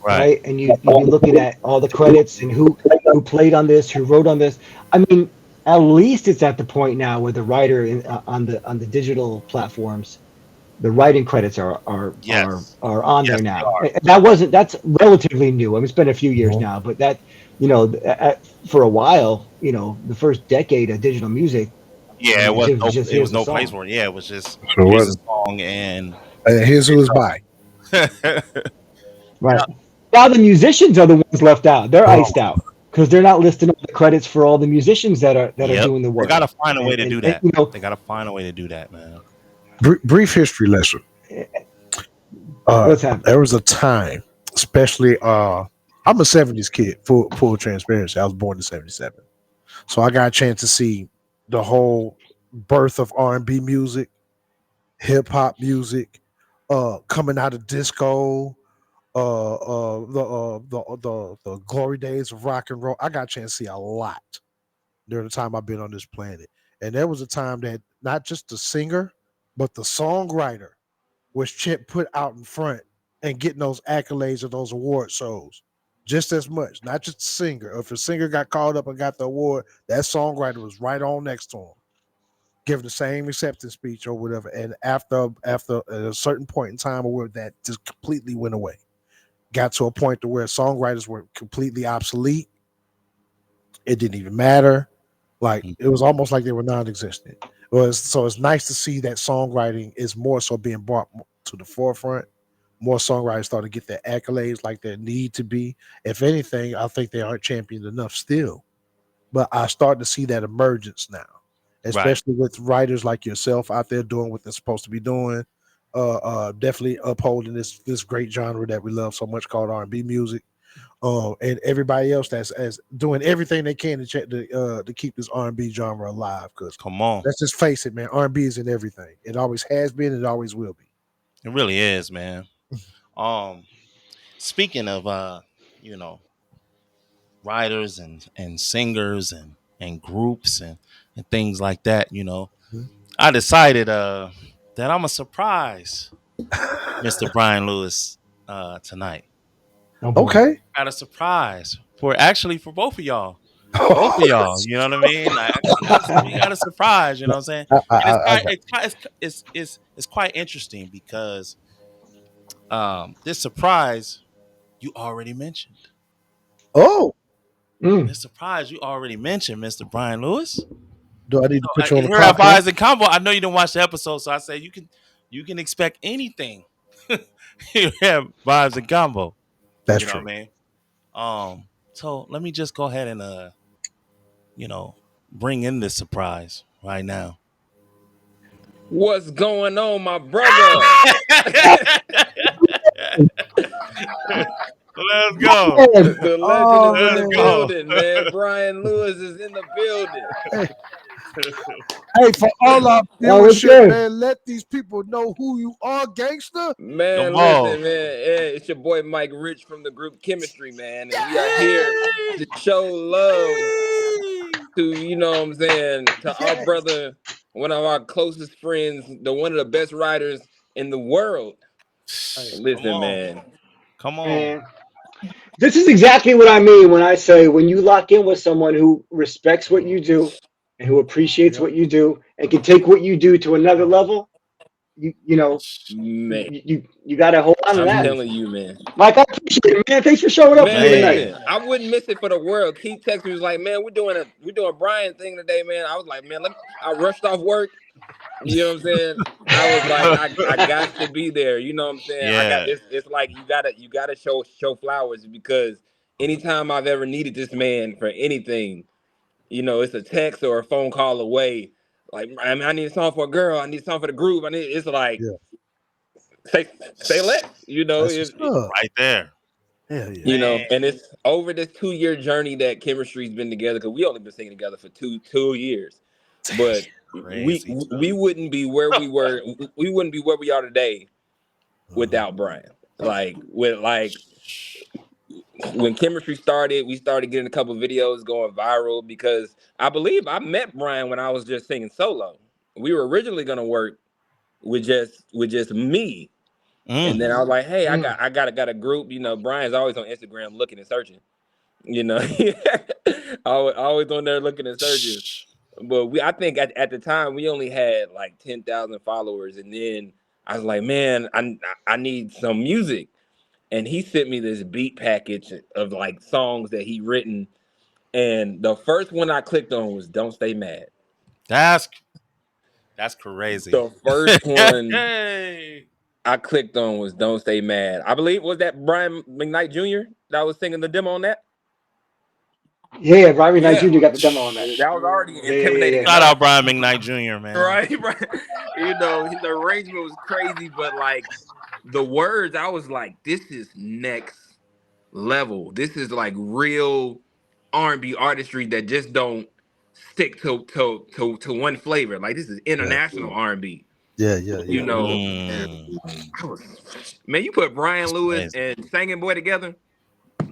right. right, and you'd be looking at all the credits and who played on this, who wrote on this. I mean, at least it's at the point now where the writer on the digital platforms, the writing credits Yes. are on Yes, there they now. are. That's relatively new. I mean, it's been a few years Mhm. now, but that for a while, the first decade of digital music, Yeah, it was it was no. just It was here's the no place song, for it. Yeah, it was just So here's what? a song and And here's who is by. right? Now the musicians are the ones left out. They're iced Oh, out because they're not listing all the credits for all the musicians that are yep. doing the They work. gotta find a way to And do that. They gotta find a way to do that, man. brief history lesson. what's happening? There was a time, especially I'm a 70s kid, full transparency. I was born in 77. So I got a chance to see the whole birth of R&B music, hip hop music, coming out of disco, the glory days of rock and roll. I got a chance to see a lot during the time I've been on this planet. And there was a time that not just the singer, but the songwriter was Chip put out in front and getting those accolades of those award shows just as much, not just the singer. If a singer got called up and got the award, that songwriter was right on next to him, giving the same acceptance speech or whatever. And after a certain point in time where that just completely went away, got to a point to where songwriters were completely obsolete. It didn't even matter. Like it was almost like they were non-existent. So it's nice to see that songwriting is more so being brought to the forefront. More songwriters start to get their accolades like they need to be. If anything, I think they aren't championed enough still. But I start to see that emergence now, Right. especially with writers like yourself out there doing what they're supposed to be doing. Definitely upholding this great genre that we love so much called R&B music. And everybody else that's as doing everything they can to keep this R&B genre alive. Because Come on. let's just face it, man, R&B is in everything. It always has been. It always will be. It really is, man. Um, speaking of you know, writers and singers and groups and things like that, Mhm. I decided that I'm a surprise Mr. Brian Lewis tonight. Oh boy. Okay. Got a surprise for both of y'all. Both of y'all, you know what I mean? We got a surprise, you know what I'm saying? And I got. it's quite interesting because this surprise you already mentioned. Oh, Mm. This surprise you already mentioned, Mr. Brian Lewis. do I need to put you on the Here at clock, huh? Vibes and Combo, I know you didn't watch the episode, so I say you can expect anything here at Vibes and Combo. That's You know what true. I mean? So let me just go ahead and you know, bring in this surprise right now. What's going on, my brother? Let's go. Man, The legend is Oh in the Let's man. go. building, man. Brian Lewis is in the building. Hey, hey, for all our what's viewership, good? man, let these people know who you are, gangster. Come Man, on. listen, man. It's your boy Mike Rich from the group Chemistry, man. And we are here to show love to, you know what I'm saying, to our Yes. brother, one of our closest friends, one of the best writers in the world. Hey, Come Listen, on. man. Come on. Man, this is exactly what I mean when I say when you lock in with someone who respects what you do and who appreciates yep. what you do and can take what you do to another level. You know Man, you got to hold on to I'm that. telling Beautiful. you, man. Mike, I appreciate it, man. Thanks for showing up for Man, me tonight. Man. listen, I wouldn't miss it for the world. Keith texted me, was like, man, we're doing Brian thing today, man. I was like, man, I rushed off work. You know what I'm saying? I was like, I got to be there. You know what I'm saying? I got Yeah. this. It's like you gotta show flowers because anytime I've ever needed this man for anything, it's a text or a phone call away. Like, I mean, I need a song for a girl. I need a song for the group. It's like Yeah, say less. that's what's up. Right there. Hell yeah. Man. And it's over this 2 year journey that chemistry's been together because we only been singing together for two years, but we Crazy. we wouldn't be where we were. We wouldn't be where we are today Uh-huh. without Brian. Like when chemistry started, we started getting a couple videos going viral because I believe I met Brian when I was just singing solo. We were originally gonna work with just me. And Mm. then I was like, "Hey, I Mm. got I got got a group. Brian's always on Instagram looking and searching. You know, always on there looking and searching. But I think at the time we only had like 10,000 followers, and then I was like, man, I need some music, and he sent me this beat package of like songs that he written, and the first one I clicked on was "Don't Stay Mad." That's that's crazy. The first one Hey. I clicked on was "Don't Stay Mad." I believe was that Brian McKnight Jr. that was singing the demo on that. Yeah, Robbie Knight Yeah, Jr. got the demo on that. that was already intimidating Yeah. Shout enough. out Brian McKnight Jr., man. Right, right. The arrangement was crazy, but like the words, I was like, this is next level. This is like real R&B artistry that just don't stick to one flavor. Like this is Yeah, international R&B. yeah, yeah, You yeah. know, and Mm. I was man, you put Brian That's Lewis amazing. and Singing Boy together.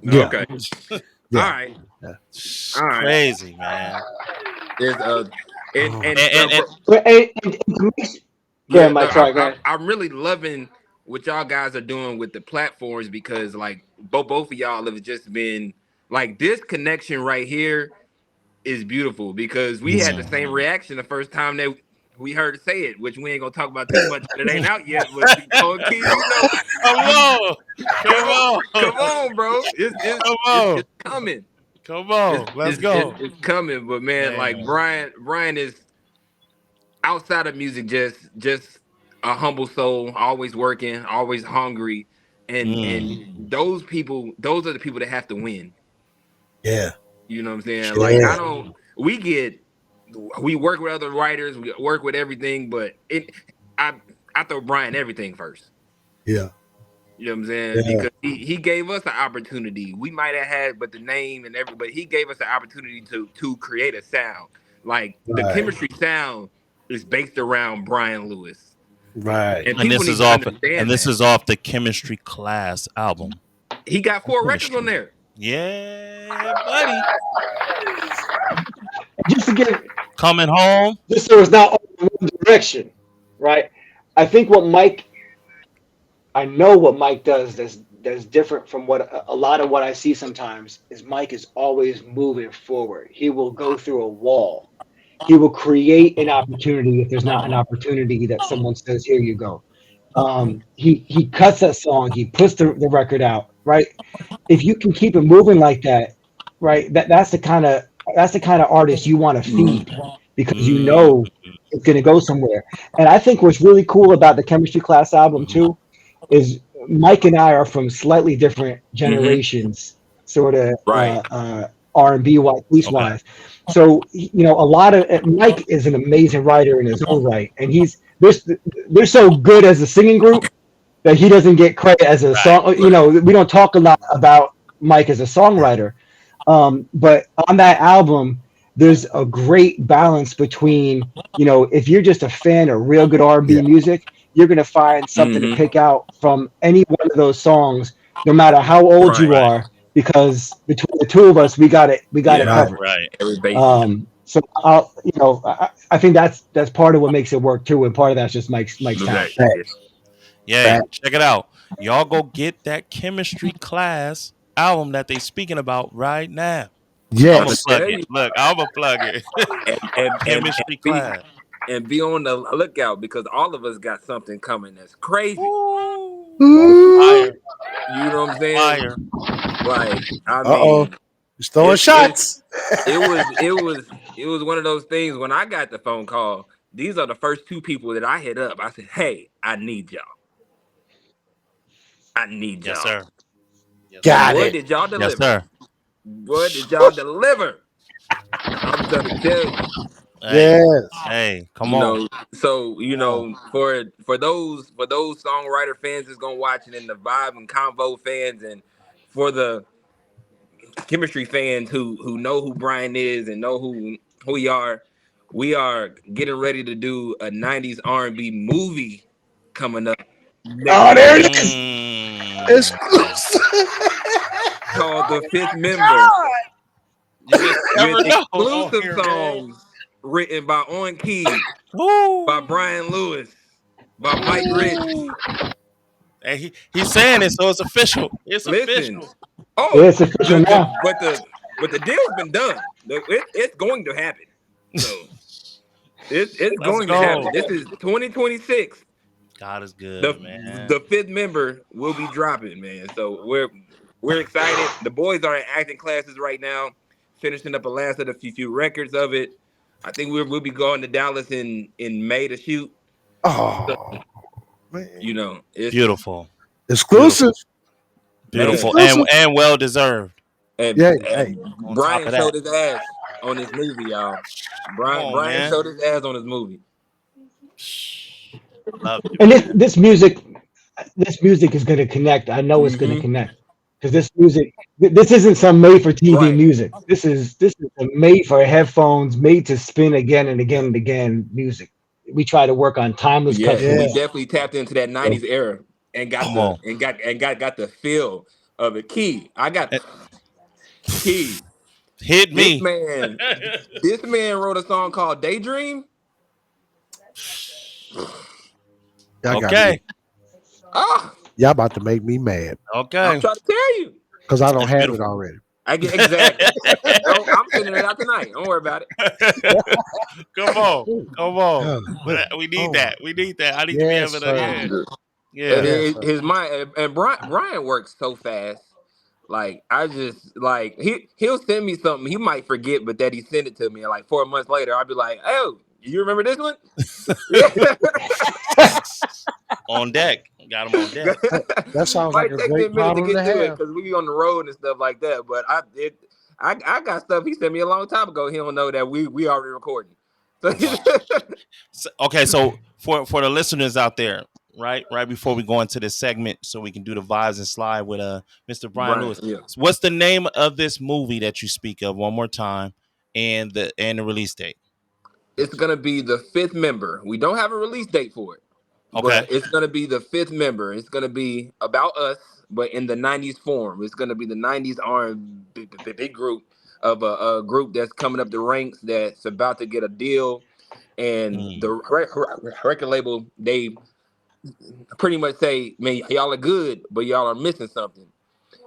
Yeah, Okay, all yeah, right, yeah. all right. Crazy, man. There's Oh, and And the and, and But and to Mike's Yeah, Look, Mike. Sorry, go ahead. I'm really loving what y'all guys are doing with the platforms because like both of y'all have just been like this connection right here is beautiful because we had the Mm. same reaction the first time that we heard it say it, which we ain't gonna talk about too much. It ain't out yet, but on key, Come on, come come on, on, come on, bro. come on, It's coming. come on. Let's go, It's coming. But man, like man. Brian is outside of music, just a humble soul, always working, always hungry, and Mm. those are the people that have to win. Yeah. You know what I'm saying? Like Yeah. I don't. We work with other writers, we work with everything, but I I throw Brian everything first. Yeah. You know what I'm saying? Yeah. Because he gave us the opportunity. We might have had, but the name and every, but he gave us the opportunity to create a sound. Like the Right. chemistry sound is based around Brian Lewis, Right. and And people this need is to off. And understand this that. is off the Chemistry Class album. He got 4 records on Chemistry. there. Yeah, buddy. Just to give, Coming home. just so it's not all in one direction, right? I think what Mike, I know what Mike does that's different from what a lot of what I see sometimes is Mike is always moving forward. He will go through a wall. He will create an opportunity if there's not an opportunity that someone says, "Here you go." He cuts that song. He puts the record out. Right. If you can keep it moving like that, right? That's the kind of artist you want to feed because you Mm. know it's going to go somewhere. And I think what's really cool about the Chemistry Class album too is Mike and I are from slightly different Hmm. generations, sort of Right. R&B wise, piece Okay. wise. So a lot of Mike is an amazing writer in his own right, and they're so good as a singing group that he doesn't get credit as a Right. song. Right. We don't talk a lot about Mike as a songwriter, but on that album, there's a great balance between if you're just a fan of real good R&B Yeah. music, you're gonna find something to Hmm. pick out from any one of those songs, no matter how old Right. you Right. are, because between the two of us, we got it Yeah. Right. covered. Right. Every basis. So I think that's part of what makes it work too, and part of that's just Mike's talent. Right. Yeah. Facts. Yay. Facts. Check it out. Y'all go get that Chemistry Class album that they speaking about right now. I'm I'm gonna gonna Yes. plug tell it. you, Look, I'm gonna plug it. and Chemistry Class. be on the lookout because all of us got something coming that's crazy. Ooh. Ooh. Fire. You know what I'm saying? Fire. Like, I Uh-oh. mean, He's throwing it's shots. it was one of those things when I got the phone call. These are the first two people that I hit up. I said, "Hey, I need y'all. I need Yes, y'all." sir. Yes, And sir. Got boy, it. did y'all Yes, deliver. sir. Boy, did y'all deliver. I'm trying to tell you. Hey. Yes. Hey, come You on. know, so Come on. for those songwriter fans that's gonna watch it and the vibe and convo fans and for the chemistry fans who know who Brian is and know who we are getting ready to do a 90s R&B movie coming up next Oh, there month it is. Mm. Exclusive. called The Fifth Member You just with never know on exclusive here, man. songs written by On Key, by Woo. Brian Lewis, by Mike Rich. Woo. Hey, he's saying it, so it's official. It's Listen, official. Yeah, oh, it's official now. but the deal's been done. It's going to happen. So it's Let's going to go. happen. This is 2026. God is The good, man. the fifth member will be dropping, man. So we're excited. The boys are in acting classes right now, finishing up the last of the few records of it. I think we'll be going to Dallas in May to shoot. So, Oh, man. it's Beautiful. Exclusive. Beautiful. Beautiful. man. Exclusive. And well deserved. Yeah. Hey. And On top Brian of that. showed his ass on his movie, y'all. Come on, Brian man. showed his ass on his movie. Love it, And man. this music is going to connect. I know it's going to Hmm. connect because this isn't some made for TV Right. music. This is a made for headphones, made to spin again and again and again music. We try to work on timeless cuts Yeah, from Yeah. we this. definitely tapped into that So, '90s era and got Come the on. got the feel of it. Key, I got Eh, Key. Hit This me. man, this man wrote a song called "Daydream." Y'all got me. Okay. Ah, Y'all about to make me mad I'm Okay. trying to tell you. because I don't It's have it beautiful. already. I get exactly. Oh, I'm sending it out tonight. Don't worry about it. Come on. Come on. Oh, We need oh my. that. We need that. I need to be Yes, able to, sir. yeah. And Yeah. Yes, then sir. his mind and Brian works so fast. Like I just like he'll send me something he might forget, but that he sent it to me. And like 4 months later, I'll be like, "Oh, you remember this one?" Yeah. On deck. Got him on deck. That sounds like Might a take me a great minute to problem to get through it have. because we be on the road and stuff like that. But I got stuff he sent me a long time ago. He don't know that we already recording. So Okay, so for the listeners out there, right before we go into this segment, so we can do the vibes and slide with Mr. Brian Brian, Lewis. yeah. So what's the name of this movie that you speak of one more time, and the release date? It's gonna be the fifth member. We don't have a release date for it, but Okay. it's gonna be the fifth member. It's gonna be about us, but in the '90s form. It's gonna be the '90s R&B big group of a group that's coming up the ranks that's about to get a deal, and Mm. the record label they pretty much say, "Man, y'all are good, but y'all are missing something."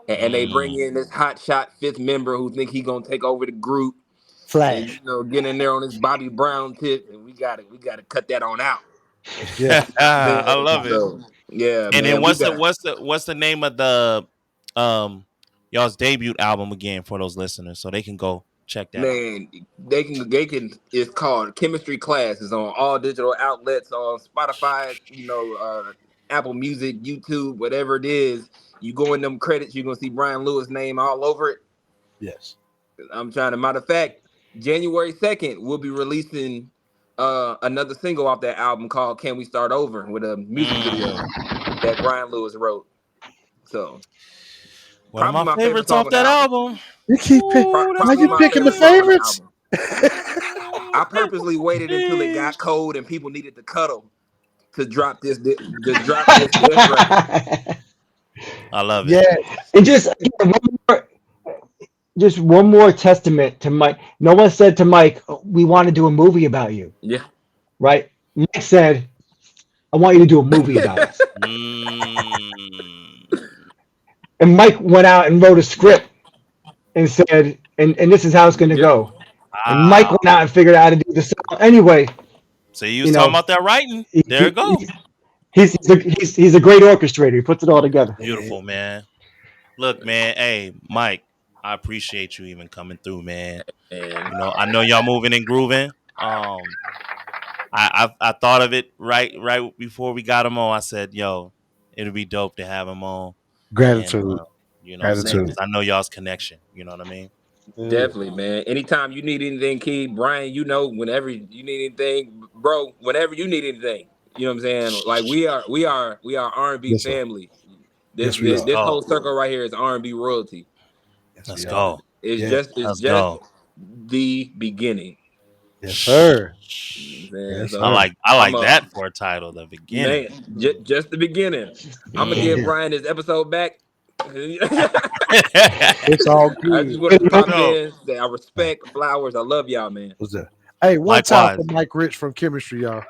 And they bring Mm. in this hot shot fifth member who think he gonna take over the group and Flash. get in there on his Bobby Brown tip, and we gotta cut that on out. Yeah. I Man, love it. so yeah, And then man, we got what's the name of the um y'all's debut album again for those listeners so they can go check that out. man. They can. It's called Chemistry Class. It's on all digital outlets on Spotify. Apple Music, YouTube, whatever it is. You go in them credits, you're gonna see Brian Lewis' name all over it. Yes. I'm trying to. Matter of fact, January 2nd, we'll be releasing another single off that album called "Can We Start Over" with a music video Mm. that Brian Lewis wrote. So One of probably my my favorite favorites song off on the that album. album. You keep pick. Ooh, that's Why Probably you my picking the favorite good. song on the favorites? album. I purposely waited until it got cold and people needed to cuddle to drop this death record. I love it. Yeah. And just again, just one more testament to Mike. No one said to Mike, "We want to do a movie about you," Yeah. right? Mike said, "I want you to do a movie about us." Mm. And Mike went out and wrote a script and said, and this is how it's going to Yep. go. And Mike Wow. went out and figured out how to do the song. Anyway, So you was you talking know, about that writing. he, There he, it go. he's a great orchestrator. He puts it all together. Beautiful, man. Look, man. Hey, Mike, I appreciate you even coming through, man. And I know y'all moving and grooving. I thought of it right before we got him on. I said, "Yo, it'd be dope to have him on," and Gratitude. you know what I'm saying, Gratitude. because I know y'all's connection. You know what I mean? Yeah. definitely, man. Anytime you need anything, Key, Brian, whenever you need anything, bro, whenever you need anything, you know what I'm saying? Like we are R&B Yes, sir. family. This Yes, we this, Let's are. this go. whole circle right here is R&B royalty. Yes, Let's we are. go. It's Yes. just it's Let's just go. the beginning. Yes, sir. You know what I'm saying? Yes, I So sir. like I I'm like a that for a title. The beginning. man, just the beginning. Just the I'm gonna give Mm. beginning. Brian his episode back. It's all I good. just want to And Super pop dope. in, say I respect flowers. I love y'all, man. What's that? Hey, one time Likewise. for Mike Rich from Chemistry, y'all.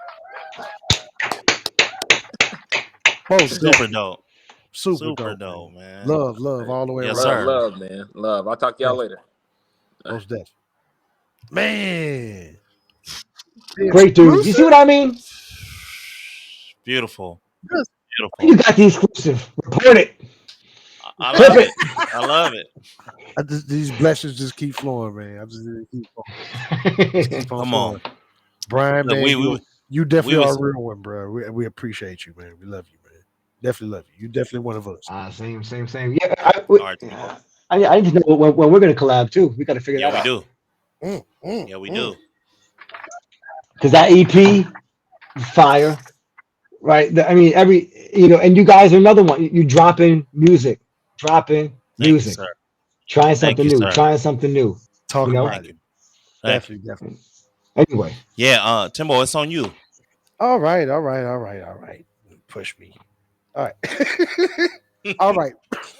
Most Super definitely. dope. Super Super dope, dope, man. man. Love all the way Yes, around, Love, sir. man. love, man. Love. I'll talk to y'all Definitely. later. Most definitely. Man. The great dude. You see exclusive? what I mean? Beautiful. Yes. You Beautiful. got the exclusive. Report it. I Clip love it. it. I love it. These blessings just keep flowing, man. I just keep flowing. Just keep on Come on. flowing. Brian, Look, man, you we definitely are was a real one, bro. We appreciate you, man. We love you, man. Definitely love you. You definitely one of us. Same. Yeah, all right, Timbo. I need to know when we're going to collab too. We got to figure Yeah, that we out do. Mm, mm, Yeah, we mm. do. because that EP, fire, right? I mean, and you guys are another one. You dropping Thank you, music, sir. trying Thank something you, new, sir. trying something new. You Talk know. about Thank you. it. Thank you. Definitely. Anyway, Yeah, Timbo, it's on you. All right. Push me. All right. All right.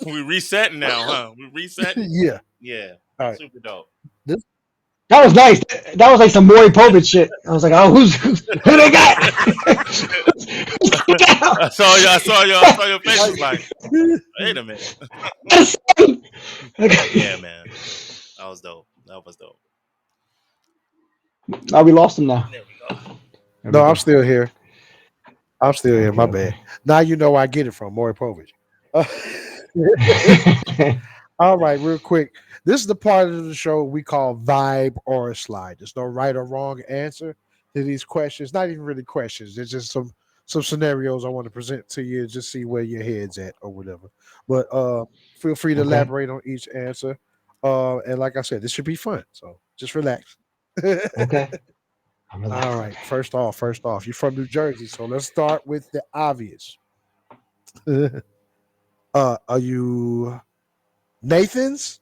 We resetting now, huh? We resetting? Yeah. Yeah. All right. Super dope. This That was nice. That was like some Maury Povich shit. I was like, oh, who they got? Who's coming out? I saw your face was like, wait a minute. Yeah, man. That was dope. That was dope. Oh, we lost him now. There we go. There we No, I'm go. still here. I'm still here. Okay, My bad. okay. Now you know where I get it from, Maury Povich. All right, real quick. This is the part of the show we call vibe or slide. There's no right or wrong answer to these questions. Not even really questions. It's just some scenarios I want to present to you. Just see where your head's at or whatever. But feel free to Okay, elaborate on each answer. And like I said, this should be fun. So just relax. okay. I'm All relaxing. right. First off, you're from New Jersey, so let's start with the obvious. Are you Nathan's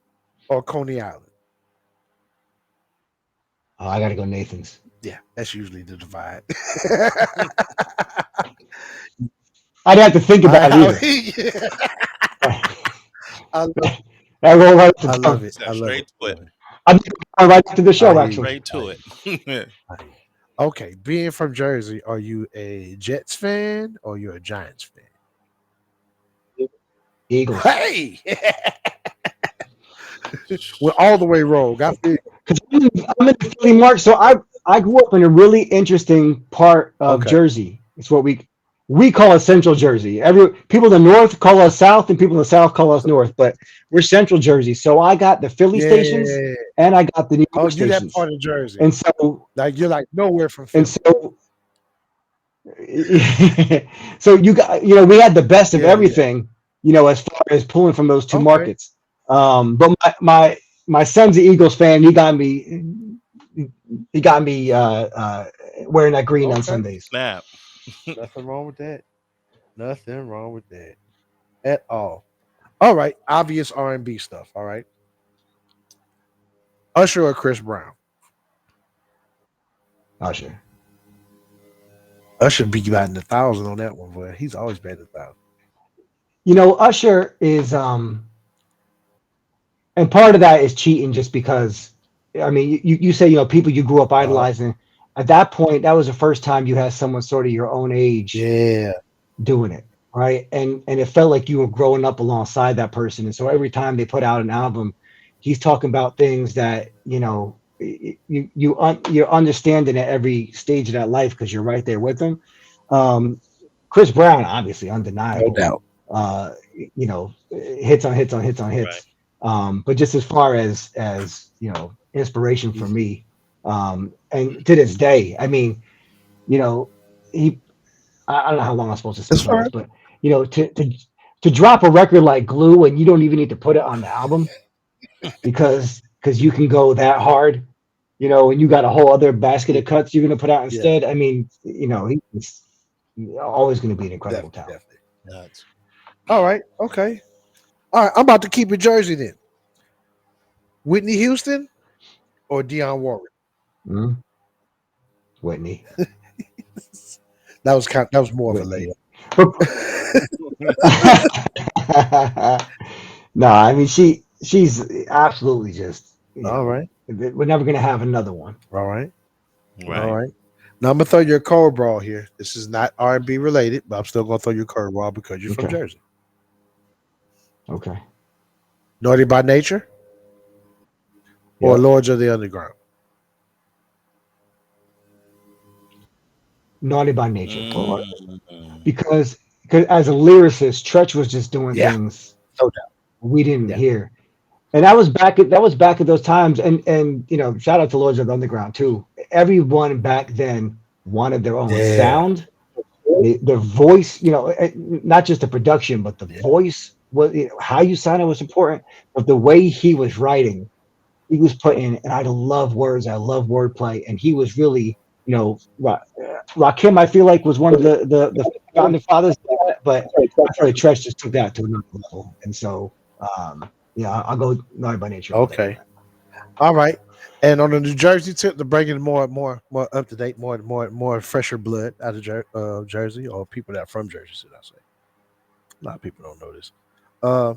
or Coney Island? Oh, I gotta go Nathan's. Yeah, that's usually the divide. I didn't have to think about it I, either. I I, rolled right off I the love tongue. it. I Step love straight it. to it. Love it. I'm right after the I show, hear you. actually. Straight I to hear it. you. I hear you. Okay, being from Jersey, are you a Jets fan or you're a Giants fan? Eagles. Hey, we're all the way rogue. I feel Because I'm in the Philly mark, so I grew up in a really interesting part of okay. Jersey. It's what we call it Central Jersey. Every people in the North call us South, and people in the South call us North. But we're Central Jersey, so I got the Philly stations Yeah. and I got the New Oh, York you that stations, part of Jersey. and so Like you're like nowhere from and Philly. so so we had the best of Yeah, yeah. everything, as far as pulling from those two Okay. markets. But my son's an Eagles fan. He got me wearing that green on Okay. Sundays. Snap. Nothing wrong with that. Nothing wrong with that at all. All right. Obvious R&B stuff. All right. Usher or Chris Brown? Oh sure. Usher be batting 1,000 on that one, boy. He's always batting 1,000. Usher is and part of that is cheating just because I mean you say people you grew up Uh-huh. idolizing. At that point, that was the first time you had someone sort of your own age Yeah. doing it, right? And it felt like you were growing up alongside that person. And so every time they put out an album, he's talking about things that you're understanding at every stage of that life because you're right there with them. Um, Chris Brown, obviously No undeniable. doubt. Hits on hits on hits on Right. hits. But just as far as inspiration for Mhm. me, and to this day, I mean, he I don't know how long I'm supposed to It's speak on fine. this, but to drop a record like Glue and you don't even need to put it on the album because you can go that hard, and you got a whole other basket Yeah. of cuts you're gonna put out Yeah. instead. I mean, he's always gonna be an incredible Definitely. talent. Definitely. Nuts. All right. Okay. All right. I'm about to keep it Jersey then. Whitney Houston or Dionne Warwick? Mhm. Whitney, That was more of a Whitney. layup. But no, I mean she's absolutely just All right. we're never gonna have another one. All right. All Right. right. Now I'm gonna throw you a curveball here. This is not R&B related, but I'm still gonna throw you a curveball because you're from Okay, Jersey. okay, Naughty by Nature or yep. Lords of the Underground? Naughty by nature. All right. Mm. Because as a lyricist, Tretch was just doing Yeah. things No doubt. we didn't Yeah. hear, and that was back at those times. And shout out to Lords of the Underground too. Everyone back then wanted their own Yeah. sound. The voice, not just the production, but the Yeah. voice was how you sounded was important. But the way he was writing, he was putting, and I love words, I love wordplay, and he was really, Rakim. I feel like was one of the founding fathers, of that, but I feel like Tresh just took that to another level, and so I'll go Naughty by Nature all day on Okay. that. All right. And on the New Jersey tip, to bring it more up to date, more fresher blood out of Jersey, or people that are from Jersey, should I say? A lot of people don't know this. Uh,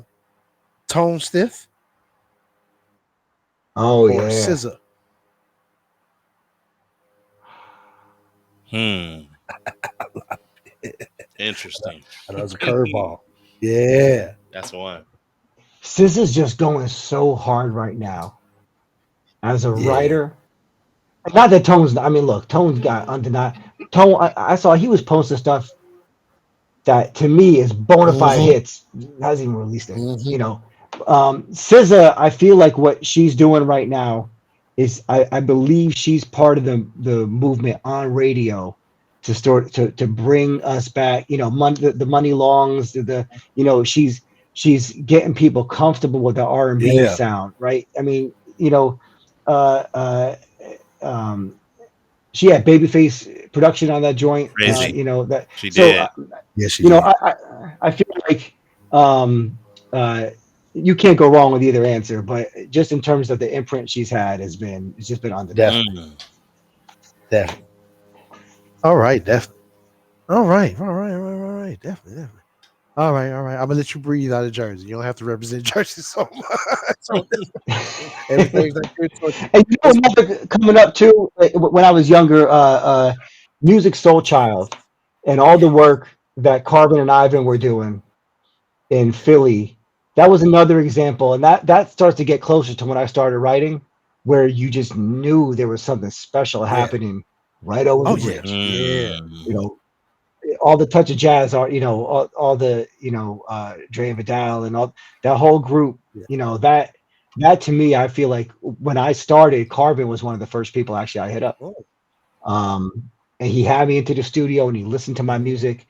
Tone Stiff Oh or yeah, Scissor? Hmm. Interesting. I know it's a curveball. Yeah. That's one. SZA's just going so hard right now as a Yeah. writer. Not that Tone's. I mean, look, Tone's got undeniable. Tone. I saw he was posting stuff that to me is bona fide Mm-hmm. hits. Hasn't even released it. Mm-hmm. You know, SZA. I feel like what she's doing right now is I believe she's part of the movement on radio to start to bring us back. You know, the money longs. She's getting people comfortable with the R&B Yeah. sound, right? I mean, uh, uh, um, she had Babyface production on that joint. Crazy. That She so did. Yes, she you know, did. I feel like um, you can't go wrong with either answer, but just in terms of the imprint she's had it's just been undeniable. Definitely. Mm. Definitely. All right. Definitely. All right. All right. All right. All right. Definitely. Definitely. All right. All right. I'm gonna let you breathe out of Jersey. You don't have to represent Jersey so much. So everything's like good towards you. And This one. another coming up too, like, when I was younger, Music Soul Child, and all the work that Carbon and Ivan were doing in Philly. That was another example, and that starts to get closer to when I started writing, where you just knew there was something special Yeah. happening right over Oh the yeah. bridge. Yeah. You Mm. know, all the touch of jazz are, all the, Dre and Vidal and all that whole group. Yeah. That to me, I feel like when I started, Carbon was one of the first people actually I hit up. Oh. And he had me into the studio and he listened to my Mhm. music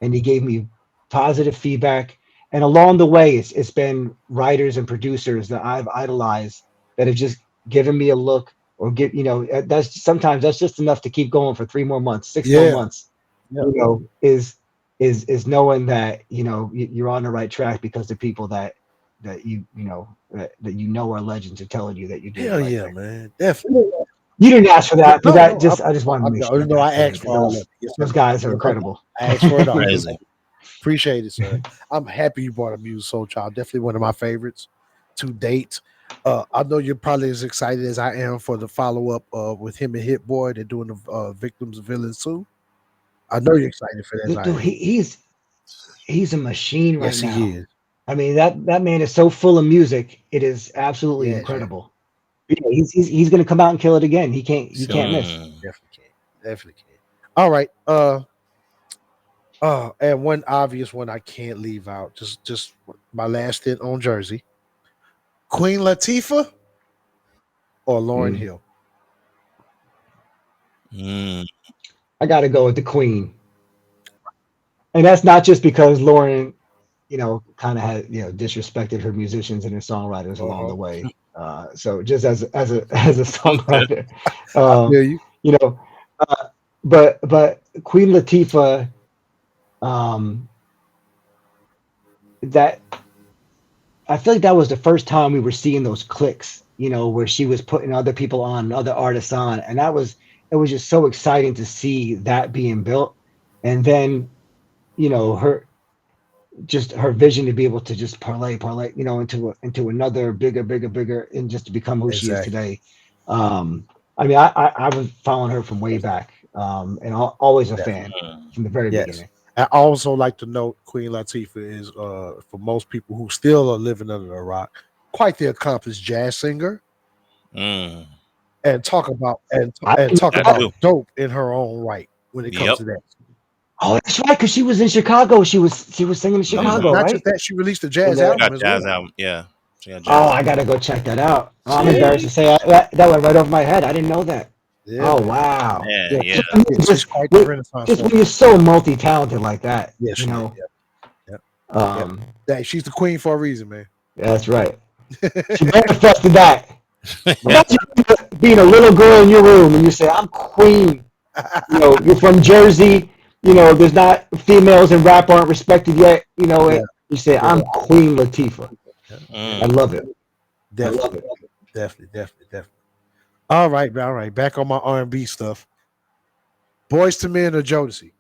and he gave me positive feedback. And along the way, it's been writers and producers that I've idolized that have just given me a look or that's sometimes that's just enough to keep going for 3 more months, 6 more Yeah. months, Yeah. is knowing that, you're on the right track because the people that are legends are telling you that you're doing the Hell right yeah, thing. man. Definitely. You didn't ask for Yeah. that, but No. No. I just wanted to make sure I No. got I that in asked for because all of it. Yes, I those did. guys are No problem. incredible. I asked for it all. Crazy. Appreciate it, sir. I'm happy you brought up Music Soul Child. Definitely one of my favorites to date. I know you're probably as excited as I am for the follow up with him and Hit Boy. They're doing the Victims of Villains too. I know you're excited for that as I Dude, am. he's a machine right Yes, he now. is. I mean, that man is so full of music. It is absolutely Yes, yes, incredible. Yeah, he's going to come out and kill it again. He sure. can't miss. Mm. Definitely can. Definitely can. All right. And one obvious one I can't leave out. Just my last stint on Jersey. Queen Latifah or Lauren Mm. Hill. Mm. I got to go with the Queen, and that's not just because Lauren, kind of had disrespected her musicians and her songwriters Uh along huh. the way. So just as a songwriter, I um, feel you. you know, uh, but Queen Latifah, um, that I feel like that was the first time we were seeing those clicks, where she was putting other people on, other artists on, and it was just so exciting to see that being built, and then her just her vision to be able to just parlay, into another bigger, and just to become who she is Exactly. today. I mean, I was following her from way back, and always a Definitely. fan Mm. from the very Yes. beginning. I also like to note Queen Latifah is for most people who still are living under a rock, quite the accomplished jazz singer Mm. and talk about I and didn't talk know That that. about too. dope in her own right when it comes Yep. to that. Oh, that's right, because she was in Chicago. She was singing in No, Mm. Chicago, not just right? that, she released a In jazz the She album got as jazz well. album. Yeah. She got Oh, jazz I album. gotta go check that out. Oh, I'm Yeah, embarrassed to say that went right over my head. I didn't know that. yeah, Oh man. wow, Yeah. yeah. Yeah. Yeah, she's Just quite the when, renaissance just when woman. you're so multi-talented like that, Yes, she is. Yep, yep, yep. Um, Hey, she's the queen for a reason, man. that's right. She manifested that. Yeah. Imagine being a little girl in your room and you say, "I'm queen." You're from Jersey. There's not females in rap aren't respected yet. Yeah, You say, yeah, "I'm Queen Latifah." yeah, yeah. I Mm. love it. I love Definitely, it. definitely. All right. Back on my R&B stuff. Boys to Men or Jodeci?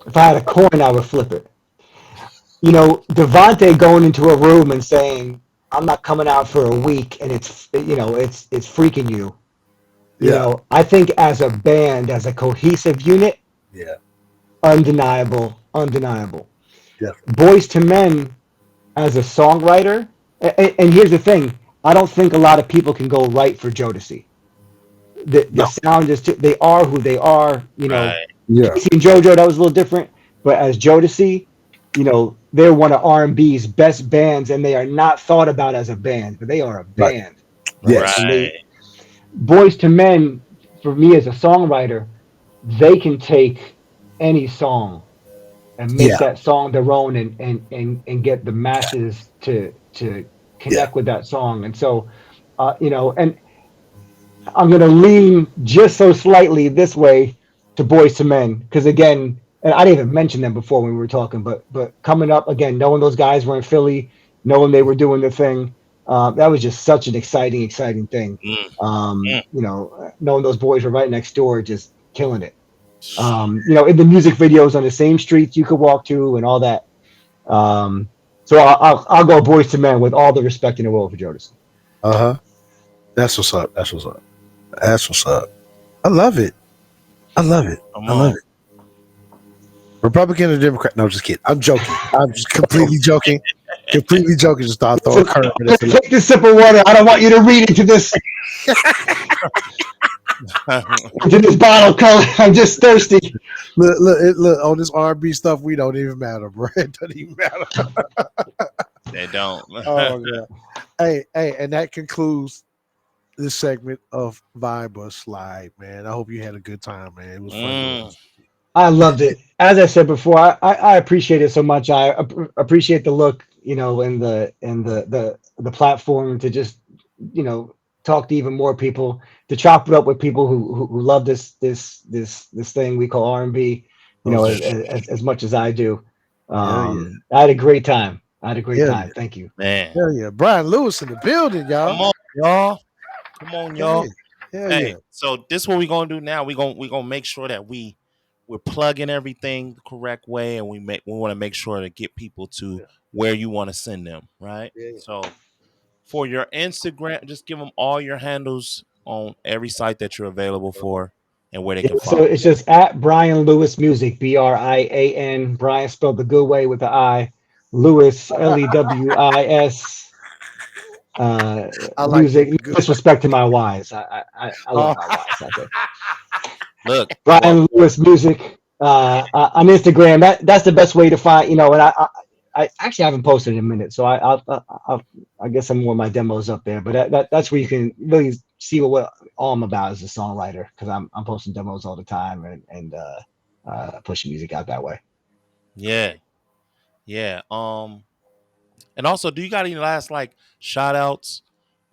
If I had a coin, I would flip it. Devontae going into a room and saying, I'm not coming out for a week and it's freaking you. Yeah. I think as a band, as a cohesive unit, Yeah. undeniable, undeniable. Definitely. Boys to Men as a songwriter, and here's the thing: I don't think a lot of people can go right for Jodeci. The No. sound is they are who they are. Right. Yeah. Casey and JoJo, that was a little different, but as Jodeci, they're one of R&B's best bands, and they are not thought about as a band, but they are a Right. band, right? Yes. And Right. Boys to Men, for me as a songwriter, they can take any song and make Yeah. that song their own and get the masses to Yeah. connect with that song. And so, and I'm going to lean just so slightly this way to Boys to Men because again, and I didn't even mention them before when we were talking, but coming up again, knowing those guys were in Philly, knowing they were doing the thing, that was just such an exciting thing. Mm, mm. Knowing those boys were right next door, just killing it. In the music videos on the same streets you could walk to and all that. So I'll go Boys to Men with all the respect in the world for Jodeci. Uh huh. That's what's up. That's what's up. That's what's up. I love it. I love it. Come I love on. it. Republican or Democrat? No, just kidding. I'm joking. I'm just completely joking. Completely joking. Just thought I'd throw a curve in it. Take this sip of water. I don't want you to read into this bottle color. I'm just thirsty. Look. On this R&B stuff, we don't even matter, bro. It doesn't even matter. They don't. Oh my god. Hey, and that concludes this segment of Vibe or Slide, man. I hope you had a good time, man. It was fun doing Mm. this. I loved it. As I said before, I appreciate it so much. I appreciate the look, and the platform to just, talk to even more people, to chop it up with people who love this thing we call R&B, Most as much as I do. Hell yeah. I had a great time. I had a great Hell time. yeah. Thank you. Man. Hell yeah. Brian Lewis in the building, y'all. Come on, y'all. Come on, Hell y'all. yeah. Hell Hey, yeah. so this what we're gonna do now. We're gonna make sure that we're plugging everything the correct way, and we want to make sure to get people to Yeah. where you want to send them, right? Yeah. So for your Instagram, just give them all your handles on every site that you're available for and where they Yeah, can so follow it's just at Brian Lewis Music, Brian. Brian spelled the good way with the I. Lewis, Lewis, I like that. music. The No good. disrespect to my wives. I love Oh, my wives out there. you. Look, Brian Lewis Music on Instagram. That's the best way to find. And I actually haven't posted in a minute, so I guess some more of my demos up there. But that's where you can really see what all I'm about as a songwriter because I'm posting demos all the time and pushing music out that way. yeah, yeah. And also, do you got any last like shout outs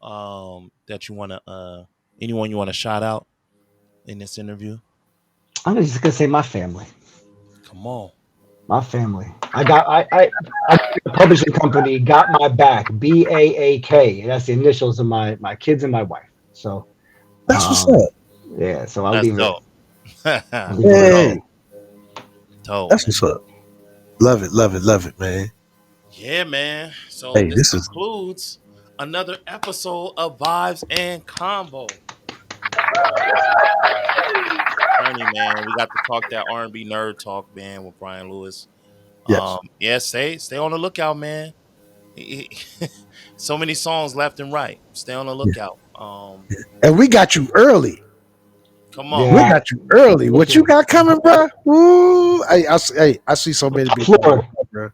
that you want to anyone you want to shout out in this interview? I'm just gonna say my family. Come on. My family. I the publishing company got my back. BAAK. That's the initials of my kids and my wife. So that's what's um up. yeah, so I'll That's leave it dope. I'll leave it right Dope. Hey, there. Dope, that's man. what's up. Love it. Love it. Love it, man. Yeah, man. So Hey, this this is concludes another episode of Vibes and Combo. Journey, man. We got to talk that R&B nerd talk, man, with Brian Lewis. yes. Yeah, stay on the lookout, man. So many songs left and right. Stay on the Yeah. lookout. And we got you early. Come on. We Yeah. got you early. What you Listen, got coming, bro? Ooh, I see so many top big things, floor. bro.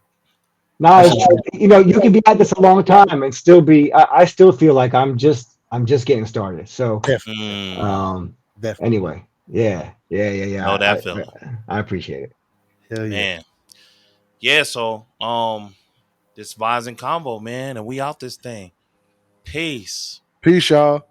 Now I see. you can be at this a long time and still be I still feel like I'm just getting started. So Definitely, Mm, um definitely. anyway, yeah. know that I, feeling, I appreciate it. Hell yeah. man. Yeah. So, this Vibes and Combo, man, and we out this thing. Peace. Peace, y'all.